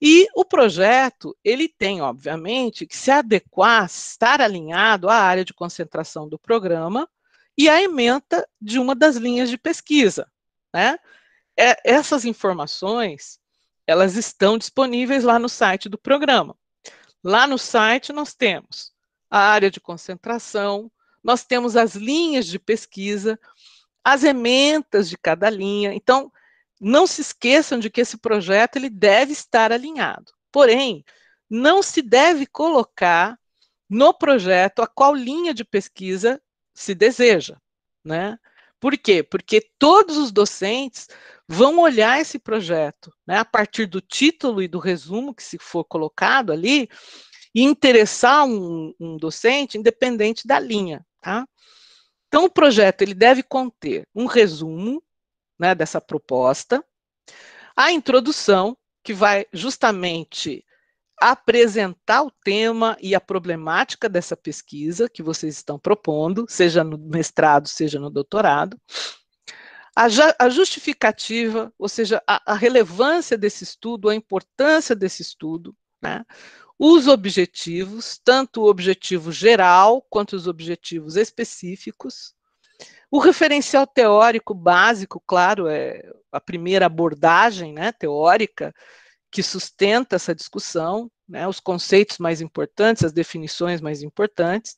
E o projeto, ele tem, obviamente, que se adequar, estar alinhado à área de concentração do programa e à ementa de uma das linhas de pesquisa, né? Essas informações, elas estão disponíveis lá no site do programa. Lá no site nós temos a área de concentração, nós temos as linhas de pesquisa, as ementas de cada linha. Então, não se esqueçam de que esse projeto ele deve estar alinhado. Porém, não se deve colocar no projeto a qual linha de pesquisa se deseja, né? Por quê? Porque todos os docentes vão olhar esse projeto, né, a partir do título e do resumo que se for colocado ali, e interessar um docente independente da linha, tá? Então, o projeto ele deve conter um resumo, né, dessa proposta, a introdução, que vai justamente apresentar o tema e a problemática dessa pesquisa que vocês estão propondo, seja no mestrado, seja no doutorado. A justificativa, ou seja, a relevância desse estudo, a importância desse estudo, né? Os objetivos, tanto o objetivo geral quanto os objetivos específicos. O referencial teórico básico, claro, é a primeira abordagem, né, teórica que sustenta essa discussão, né, os conceitos mais importantes, as definições mais importantes.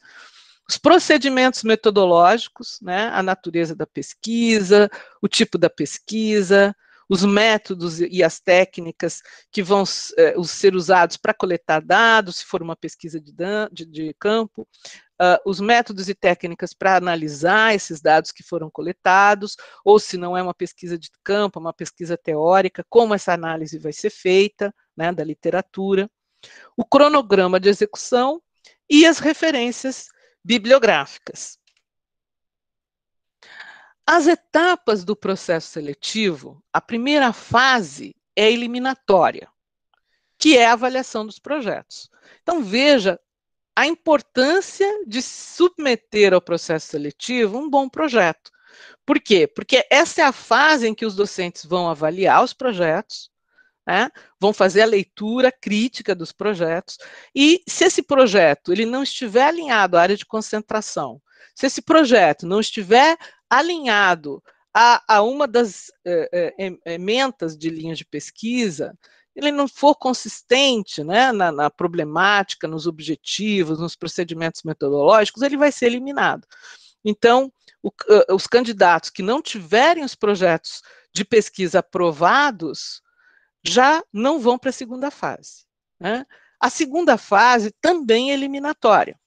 Os procedimentos metodológicos, né, a natureza da pesquisa, o tipo da pesquisa, os métodos e as técnicas que vão ser usados para coletar dados, se for uma pesquisa de campo, os métodos e técnicas para analisar esses dados que foram coletados, ou se não é uma pesquisa de campo, uma pesquisa teórica, como essa análise vai ser feita, né, da literatura, o cronograma de execução e as referências bibliográficas. As etapas do processo seletivo, a primeira fase é a eliminatória, que é a avaliação dos projetos. Então, veja a importância de submeter ao processo seletivo um bom projeto. Por quê? Porque essa é a fase em que os docentes vão avaliar os projetos, né, vão fazer a leitura crítica dos projetos, e se esse projeto ele não estiver alinhado à área de concentração, se esse projeto não estiver alinhado a uma das ementas de linhas de pesquisa, ele não for consistente, né, na problemática, nos objetivos, nos procedimentos metodológicos, ele vai ser eliminado. Então, os candidatos que não tiverem os projetos de pesquisa aprovados já não vão para a segunda fase, né? A segunda fase também é eliminatória.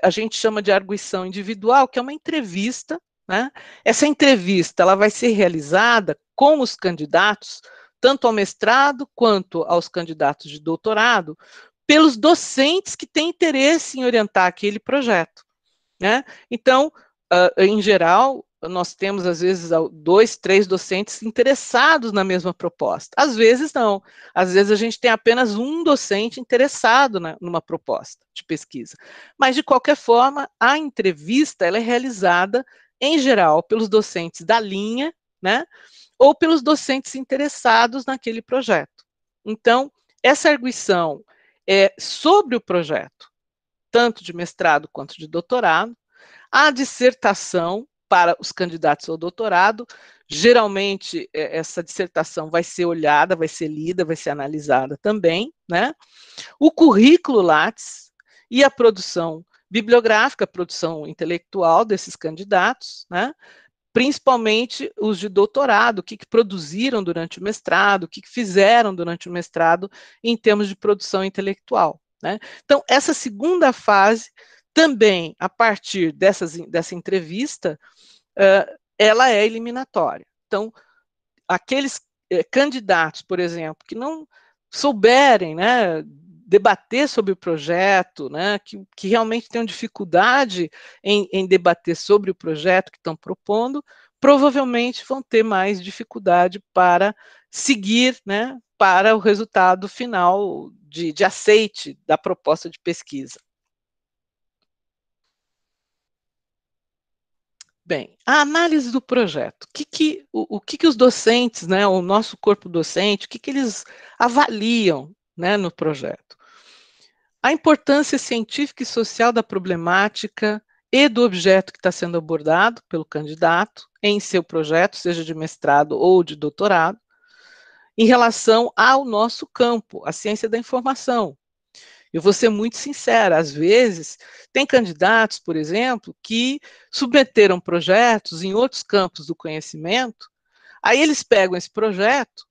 A gente chama de arguição individual, que é uma entrevista, né? Essa entrevista ela vai ser realizada com os candidatos, tanto ao mestrado quanto aos candidatos de doutorado, pelos docentes que têm interesse em orientar aquele projeto, né? Então, em geral, nós temos, às vezes, 2, 3 docentes interessados na mesma proposta. Às vezes, não. Às vezes, a gente tem apenas um docente interessado numa proposta de pesquisa. Mas, de qualquer forma, a entrevista ela é realizada, em geral, pelos docentes da linha, né, ou pelos docentes interessados naquele projeto. Então, essa arguição é sobre o projeto, tanto de mestrado quanto de doutorado. A dissertação para os candidatos ao doutorado, geralmente essa dissertação vai ser olhada, vai ser lida, vai ser analisada também, né? O currículo Lattes e a produção bibliográfica, a produção intelectual desses candidatos, né? Principalmente os de doutorado, o que produziram durante o mestrado, o que fizeram durante o mestrado em termos de produção intelectual, né? Então, essa segunda fase também, a partir dessa entrevista, ela é eliminatória. Então, aqueles candidatos, por exemplo, que não souberem, né, debater sobre o projeto, né, que realmente tenham dificuldade em debater sobre o projeto que estão propondo, provavelmente vão ter mais dificuldade para seguir, né, para o resultado final de aceite da proposta de pesquisa. Bem, a análise do projeto. O que os docentes, né, o nosso corpo docente, o que eles avaliam, né, no projeto? A importância científica e social da problemática e do objeto que está sendo abordado pelo candidato em seu projeto, seja de mestrado ou de doutorado, em relação ao nosso campo, a ciência da informação. Eu vou ser muito sincera, às vezes, tem candidatos, por exemplo, que submeteram projetos em outros campos do conhecimento, aí eles pegam esse projeto,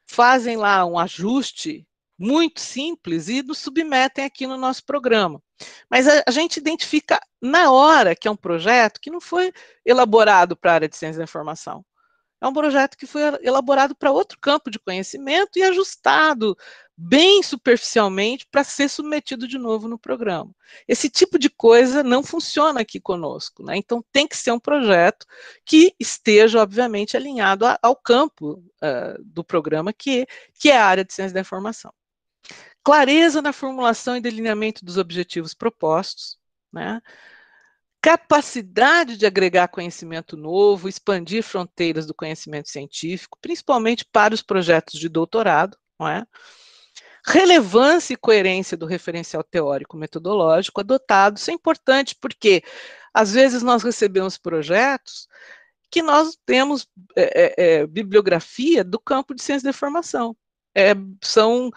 fazem lá um ajuste muito simples e nos submetem aqui no nosso programa. Mas a gente identifica na hora que é um projeto que não foi elaborado para a área de ciência da informação. É um projeto que foi elaborado para outro campo de conhecimento e ajustado bem superficialmente para ser submetido de novo no programa. Esse tipo de coisa não funciona aqui conosco, né? Então tem que ser um projeto que esteja, obviamente, alinhado ao campo do programa, que é a área de ciência da informação. clareza na formulação e delineamento dos objetivos propostos, né? Capacidade de agregar conhecimento novo, expandir fronteiras do conhecimento científico, principalmente para os projetos de doutorado, não é? Relevância e coerência do referencial teórico-metodológico adotado, isso é importante porque, às vezes, nós recebemos projetos que nós temos bibliografia do campo de ciência da informação. São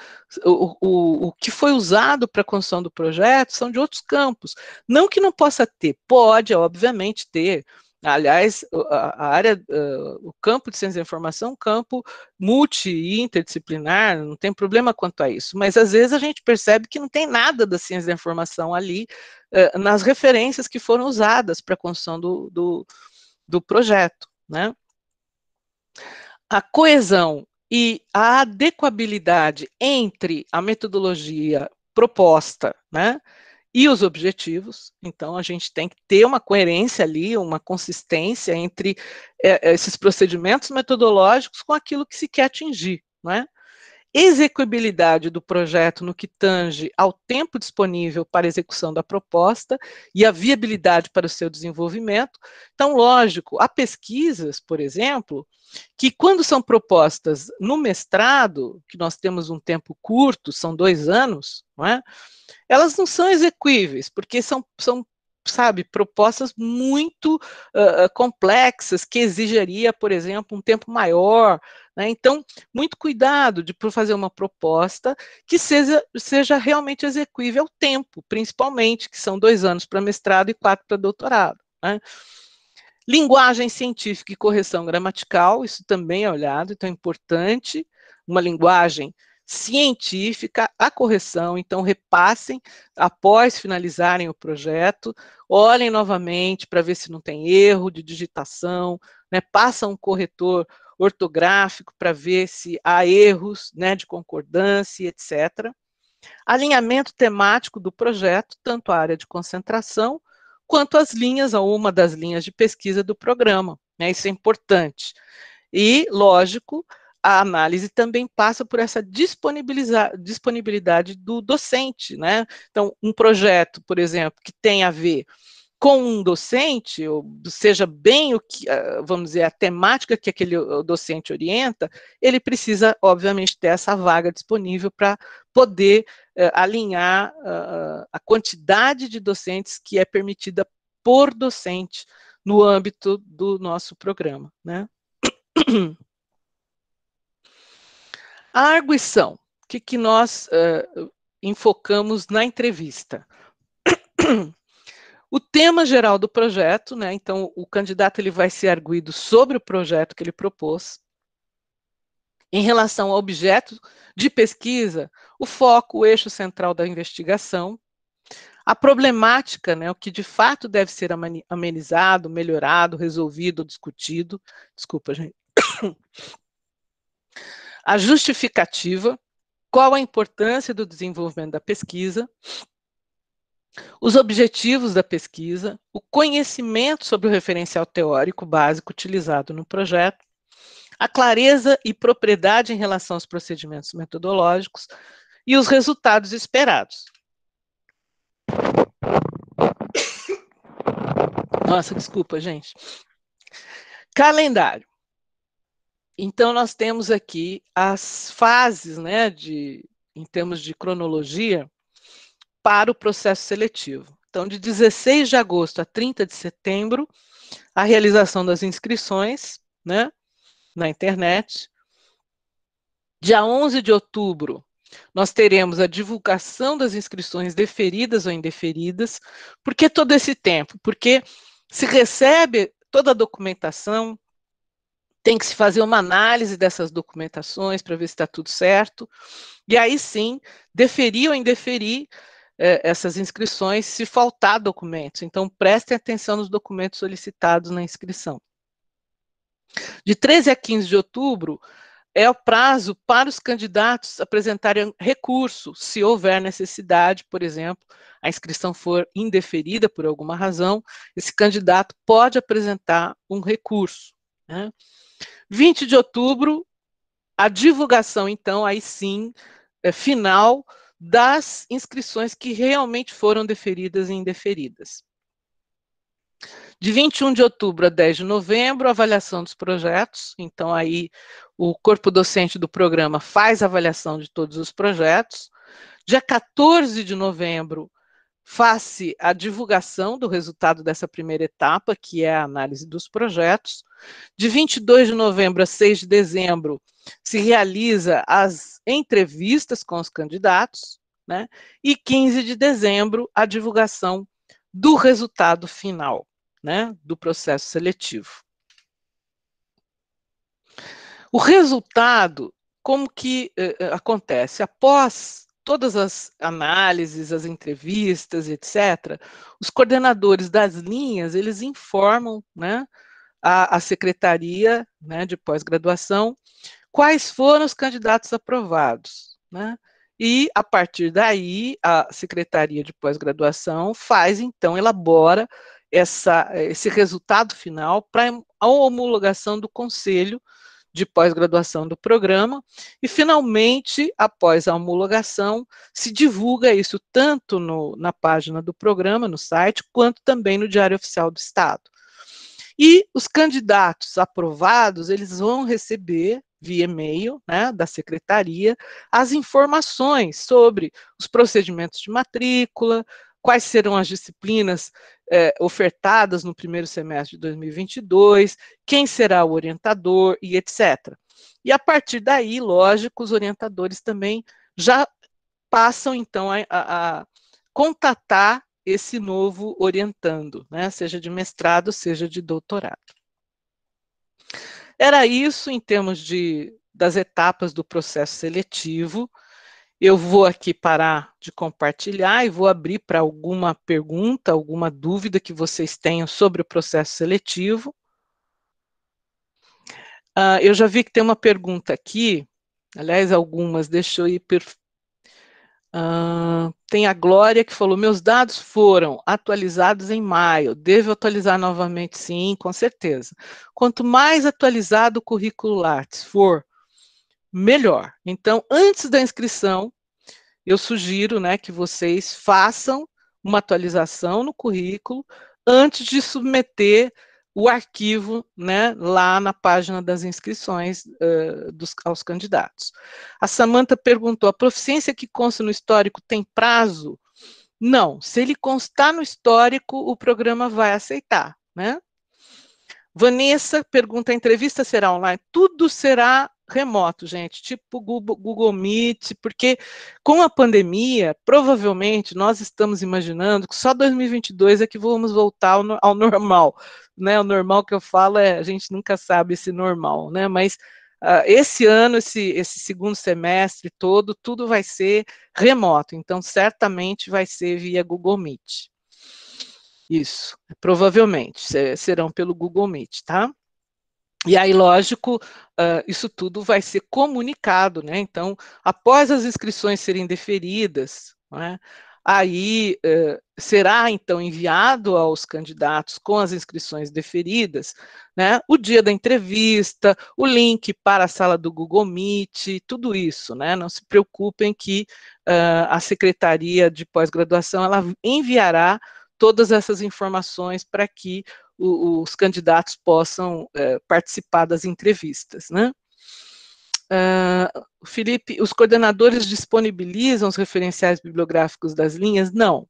o que foi usado para a construção do projeto são de outros campos. Não que não possa ter, pode, obviamente, ter. Aliás, a área, o campo de ciência da informação é um campo multi e interdisciplinar, não tem problema quanto a isso, mas às vezes a gente percebe que não tem nada da ciência da informação ali, nas referências que foram usadas para a construção do projeto, né? A coesão e a adequabilidade entre a metodologia proposta, né, e os objetivos. Então, a gente tem que ter uma coerência ali, uma consistência entre esses procedimentos metodológicos com aquilo que se quer atingir, né? Execuibilidade do projeto no que tange ao tempo disponível para execução da proposta e a viabilidade para o seu desenvolvimento. Então, lógico, há pesquisas, por exemplo, que quando são propostas no mestrado, que nós temos um tempo curto, são 2 anos, não é? Elas não são execuíveis, porque são sabe, propostas muito complexas, que exigiria, por exemplo, um tempo maior, né? Então, muito cuidado de fazer uma proposta que seja realmente execuível ao tempo, principalmente, que são 2 anos para mestrado e 4 para doutorado, né? Linguagem científica e correção gramatical, isso também é olhado, então é importante, uma linguagem científica, a correção, então repassem após finalizarem o projeto, olhem novamente para ver se não tem erro de digitação, né, passa um corretor ortográfico para ver se há erros, né, de concordância, etc. Alinhamento temático do projeto, tanto a área de concentração, quanto as linhas, ou uma das linhas de pesquisa do programa, né, isso é importante. E, lógico, a análise também passa por essa disponibilidade do docente, né? Então, um projeto, por exemplo, que tem a ver com um docente, ou seja bem o que, vamos dizer, a temática que aquele docente orienta, ele precisa, obviamente, ter essa vaga disponível para poder alinhar a quantidade de docentes que é permitida por docente no âmbito do nosso programa, né? A arguição, o que nós enfocamos na entrevista? O tema geral do projeto, né? Então, o candidato ele vai ser arguido sobre o projeto que ele propôs. Em relação ao objeto de pesquisa, o foco, o eixo central da investigação, a problemática, né, o que de fato deve ser amenizado, melhorado, resolvido, discutido. Desculpa, gente. A justificativa, qual a importância do desenvolvimento da pesquisa, os objetivos da pesquisa, o conhecimento sobre o referencial teórico básico utilizado no projeto, a clareza e propriedade em relação aos procedimentos metodológicos e os resultados esperados. Nossa, desculpa, gente. Calendário. Então, nós temos aqui as fases, né, em termos de cronologia, para o processo seletivo. Então, de 16 de agosto a 30 de setembro, a realização das inscrições, né, na internet. Dia 11 de outubro, nós teremos a divulgação das inscrições deferidas ou indeferidas. Por que todo esse tempo? Porque se recebe toda a documentação, tem que se fazer uma análise dessas documentações para ver se está tudo certo, e aí sim, deferir ou indeferir essas inscrições se faltar documentos. Então, prestem atenção nos documentos solicitados na inscrição. De 13 a 15 de outubro, é o prazo para os candidatos apresentarem recurso, se houver necessidade, por exemplo, a inscrição for indeferida por alguma razão, esse candidato pode apresentar um recurso, né? 20 de outubro, a divulgação, então, aí sim, final das inscrições que realmente foram deferidas e indeferidas. De 21 de outubro a 10 de novembro, avaliação dos projetos. Então, aí, o corpo docente do programa faz a avaliação de todos os projetos. Dia 14 de novembro, faz-se a divulgação do resultado dessa primeira etapa, que é a análise dos projetos. De 22 de novembro a 6 de dezembro, se realiza as entrevistas com os candidatos, né? E 15 de dezembro, a divulgação do resultado final, né, do processo seletivo. O resultado, como que acontece? Após todas as análises, as entrevistas, etc., os coordenadores das linhas, eles informam, né, a secretaria, né, de pós-graduação quais foram os candidatos aprovados, né? E, a partir daí, a Secretaria de Pós-Graduação faz, então, elabora esse resultado final para a homologação do Conselho de Pós-Graduação do programa, e, finalmente, após a homologação, se divulga isso tanto na página do programa, no site, quanto também no Diário Oficial do Estado. E os candidatos aprovados, eles vão receber, via e-mail, né, da secretaria, as informações sobre os procedimentos de matrícula, quais serão as disciplinas ofertadas no primeiro semestre de 2022, quem será o orientador e etc. E, a partir daí, lógico, os orientadores também já passam, então, a contatar esse novo orientando, né, seja de mestrado, seja de doutorado. Era isso em termos das etapas do processo seletivo. Eu vou aqui parar de compartilhar e vou abrir para alguma pergunta, alguma dúvida que vocês tenham sobre o processo seletivo. Eu já vi que tem uma pergunta aqui, aliás, algumas, deixa eu ir tem a Glória que falou, meus dados foram atualizados em maio, devo atualizar novamente? Sim, com certeza. Quanto mais atualizado o currículo Lattes for, melhor. Então, antes da inscrição, eu sugiro, né, que vocês façam uma atualização no currículo antes de submeter o arquivo, né, lá na página das inscrições aos candidatos. A Samantha perguntou, a proficiência que consta no histórico tem prazo? Não, se ele constar no histórico, o programa vai aceitar, né? Vanessa pergunta, a entrevista será online? Tudo será remoto, gente, tipo Google Meet, porque com a pandemia, provavelmente, nós estamos imaginando que só 2022 é que vamos voltar ao normal, né? O normal que eu falo a gente nunca sabe esse normal, né? Mas esse ano, esse segundo semestre todo, tudo vai ser remoto, então certamente vai ser via Google Meet. Isso, provavelmente, serão pelo Google Meet, tá? E aí, lógico, isso tudo vai ser comunicado, né? Então, após as inscrições serem deferidas, né, aí será, então, enviado aos candidatos com as inscrições deferidas, né, o dia da entrevista, o link para a sala do Google Meet, tudo isso, né? Não se preocupem que a Secretaria de Pós-Graduação, ela enviará todas essas informações para que os candidatos possam participar das entrevistas, né? Felipe, os coordenadores disponibilizam os referenciais bibliográficos das linhas? Não.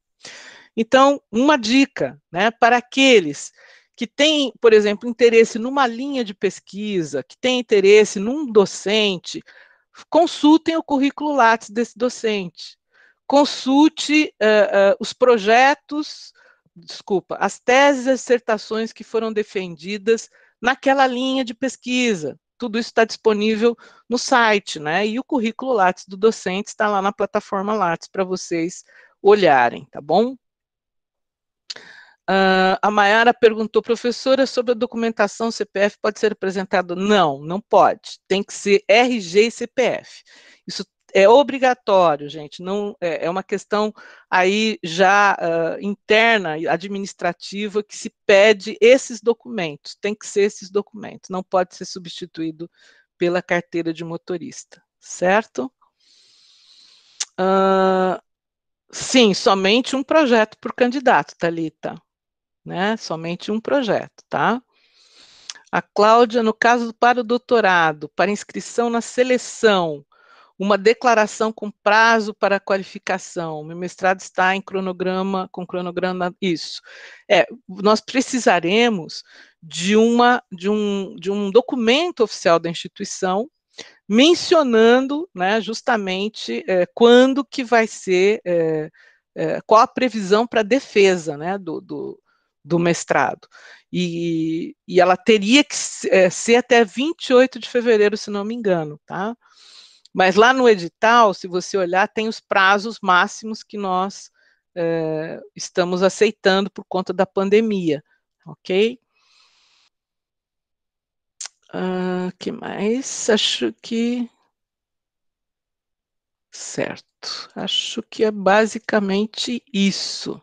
Então, uma dica, né, para aqueles que têm, por exemplo, interesse numa linha de pesquisa, que têm interesse num docente, consultem o currículo Lattes desse docente. Consulte os projetos, as teses e dissertações que foram defendidas naquela linha de pesquisa. Tudo isso está disponível no site, né? E o currículo Lattes do docente está lá na plataforma Lattes para vocês olharem, tá bom? A Mayara perguntou, professora, sobre a documentação CPF pode ser apresentado? Não, não pode. Tem que ser RG e CPF. Isso é obrigatório, gente. Não é uma questão aí já interna, administrativa, que se pede esses documentos. Tem que ser esses documentos. Não pode ser substituído pela carteira de motorista, certo? Sim, somente um projeto por candidato, Thalita, né? Somente um projeto, tá? A Cláudia, no caso para o doutorado, para inscrição na seleção, uma declaração com prazo para qualificação. Meu mestrado está em cronograma, com cronograma, isso. Nós precisaremos de um documento oficial da instituição mencionando, né, justamente quando que vai ser, qual a previsão para a defesa, né, do mestrado. E ela teria que ser até 28 de fevereiro, se não me engano, tá? Mas lá no edital, se você olhar, tem os prazos máximos que nós estamos aceitando por conta da pandemia, ok? Que mais? Acho que... Certo. Acho que é basicamente isso.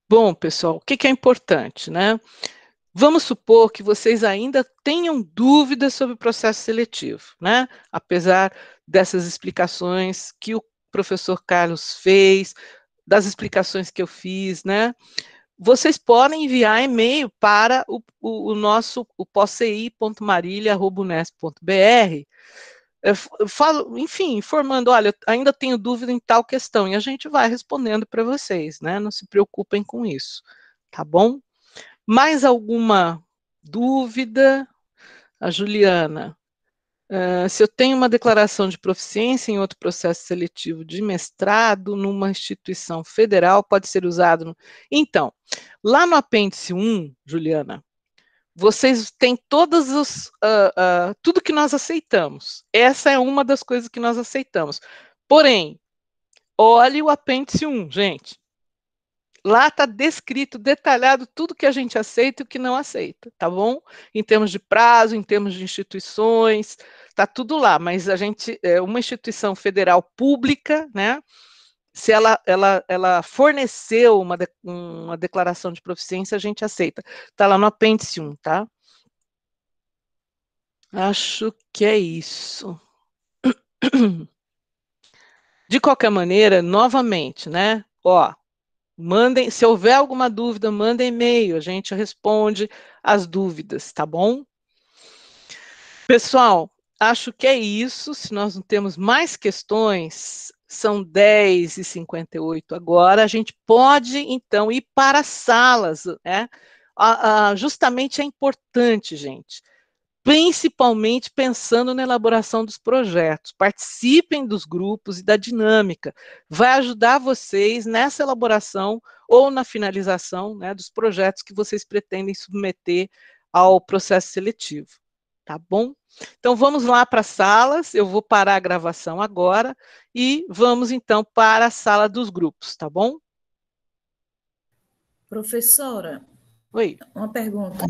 Bom, pessoal, o que é importante, né? Vamos supor que vocês ainda tenham dúvidas sobre o processo seletivo, né? Apesar dessas explicações que o professor Carlos fez, das explicações que eu fiz, né? Vocês podem enviar e-mail para o nosso poci.marília@unesp.br, falo, enfim, informando, olha, eu ainda tenho dúvida em tal questão, e a gente vai respondendo para vocês, né? Não se preocupem com isso, tá bom? Mais alguma dúvida? A Juliana, se eu tenho uma declaração de proficiência em outro processo seletivo de mestrado numa instituição federal, pode ser usado no... Então, lá no apêndice 1, Juliana, vocês têm todas os, tudo que nós aceitamos. Essa é uma das coisas que nós aceitamos. Porém, olhe o apêndice 1, gente. Lá está descrito, detalhado, tudo que a gente aceita e o que não aceita, tá bom? Em termos de prazo, em termos de instituições, está tudo lá. Mas a gente, uma instituição federal pública, né? Se ela forneceu uma declaração de proficiência, a gente aceita. Está lá no apêndice 1, tá? Acho que é isso. De qualquer maneira, novamente, né? Ó, mandem, se houver alguma dúvida, mandem e-mail, a gente responde as dúvidas, tá bom? Pessoal, acho que é isso. Se nós não temos mais questões, são 10h58 agora, a gente pode, então, ir para as salas, né? Justamente é importante, gente, principalmente pensando na elaboração dos projetos. Participem dos grupos e da dinâmica. Vai ajudar vocês nessa elaboração ou na finalização, né, dos projetos que vocês pretendem submeter ao processo seletivo. Tá bom? Então, vamos lá para as salas. Eu vou parar a gravação agora e vamos, então, para a sala dos grupos, tá bom? Professora, Oi. uma pergunta.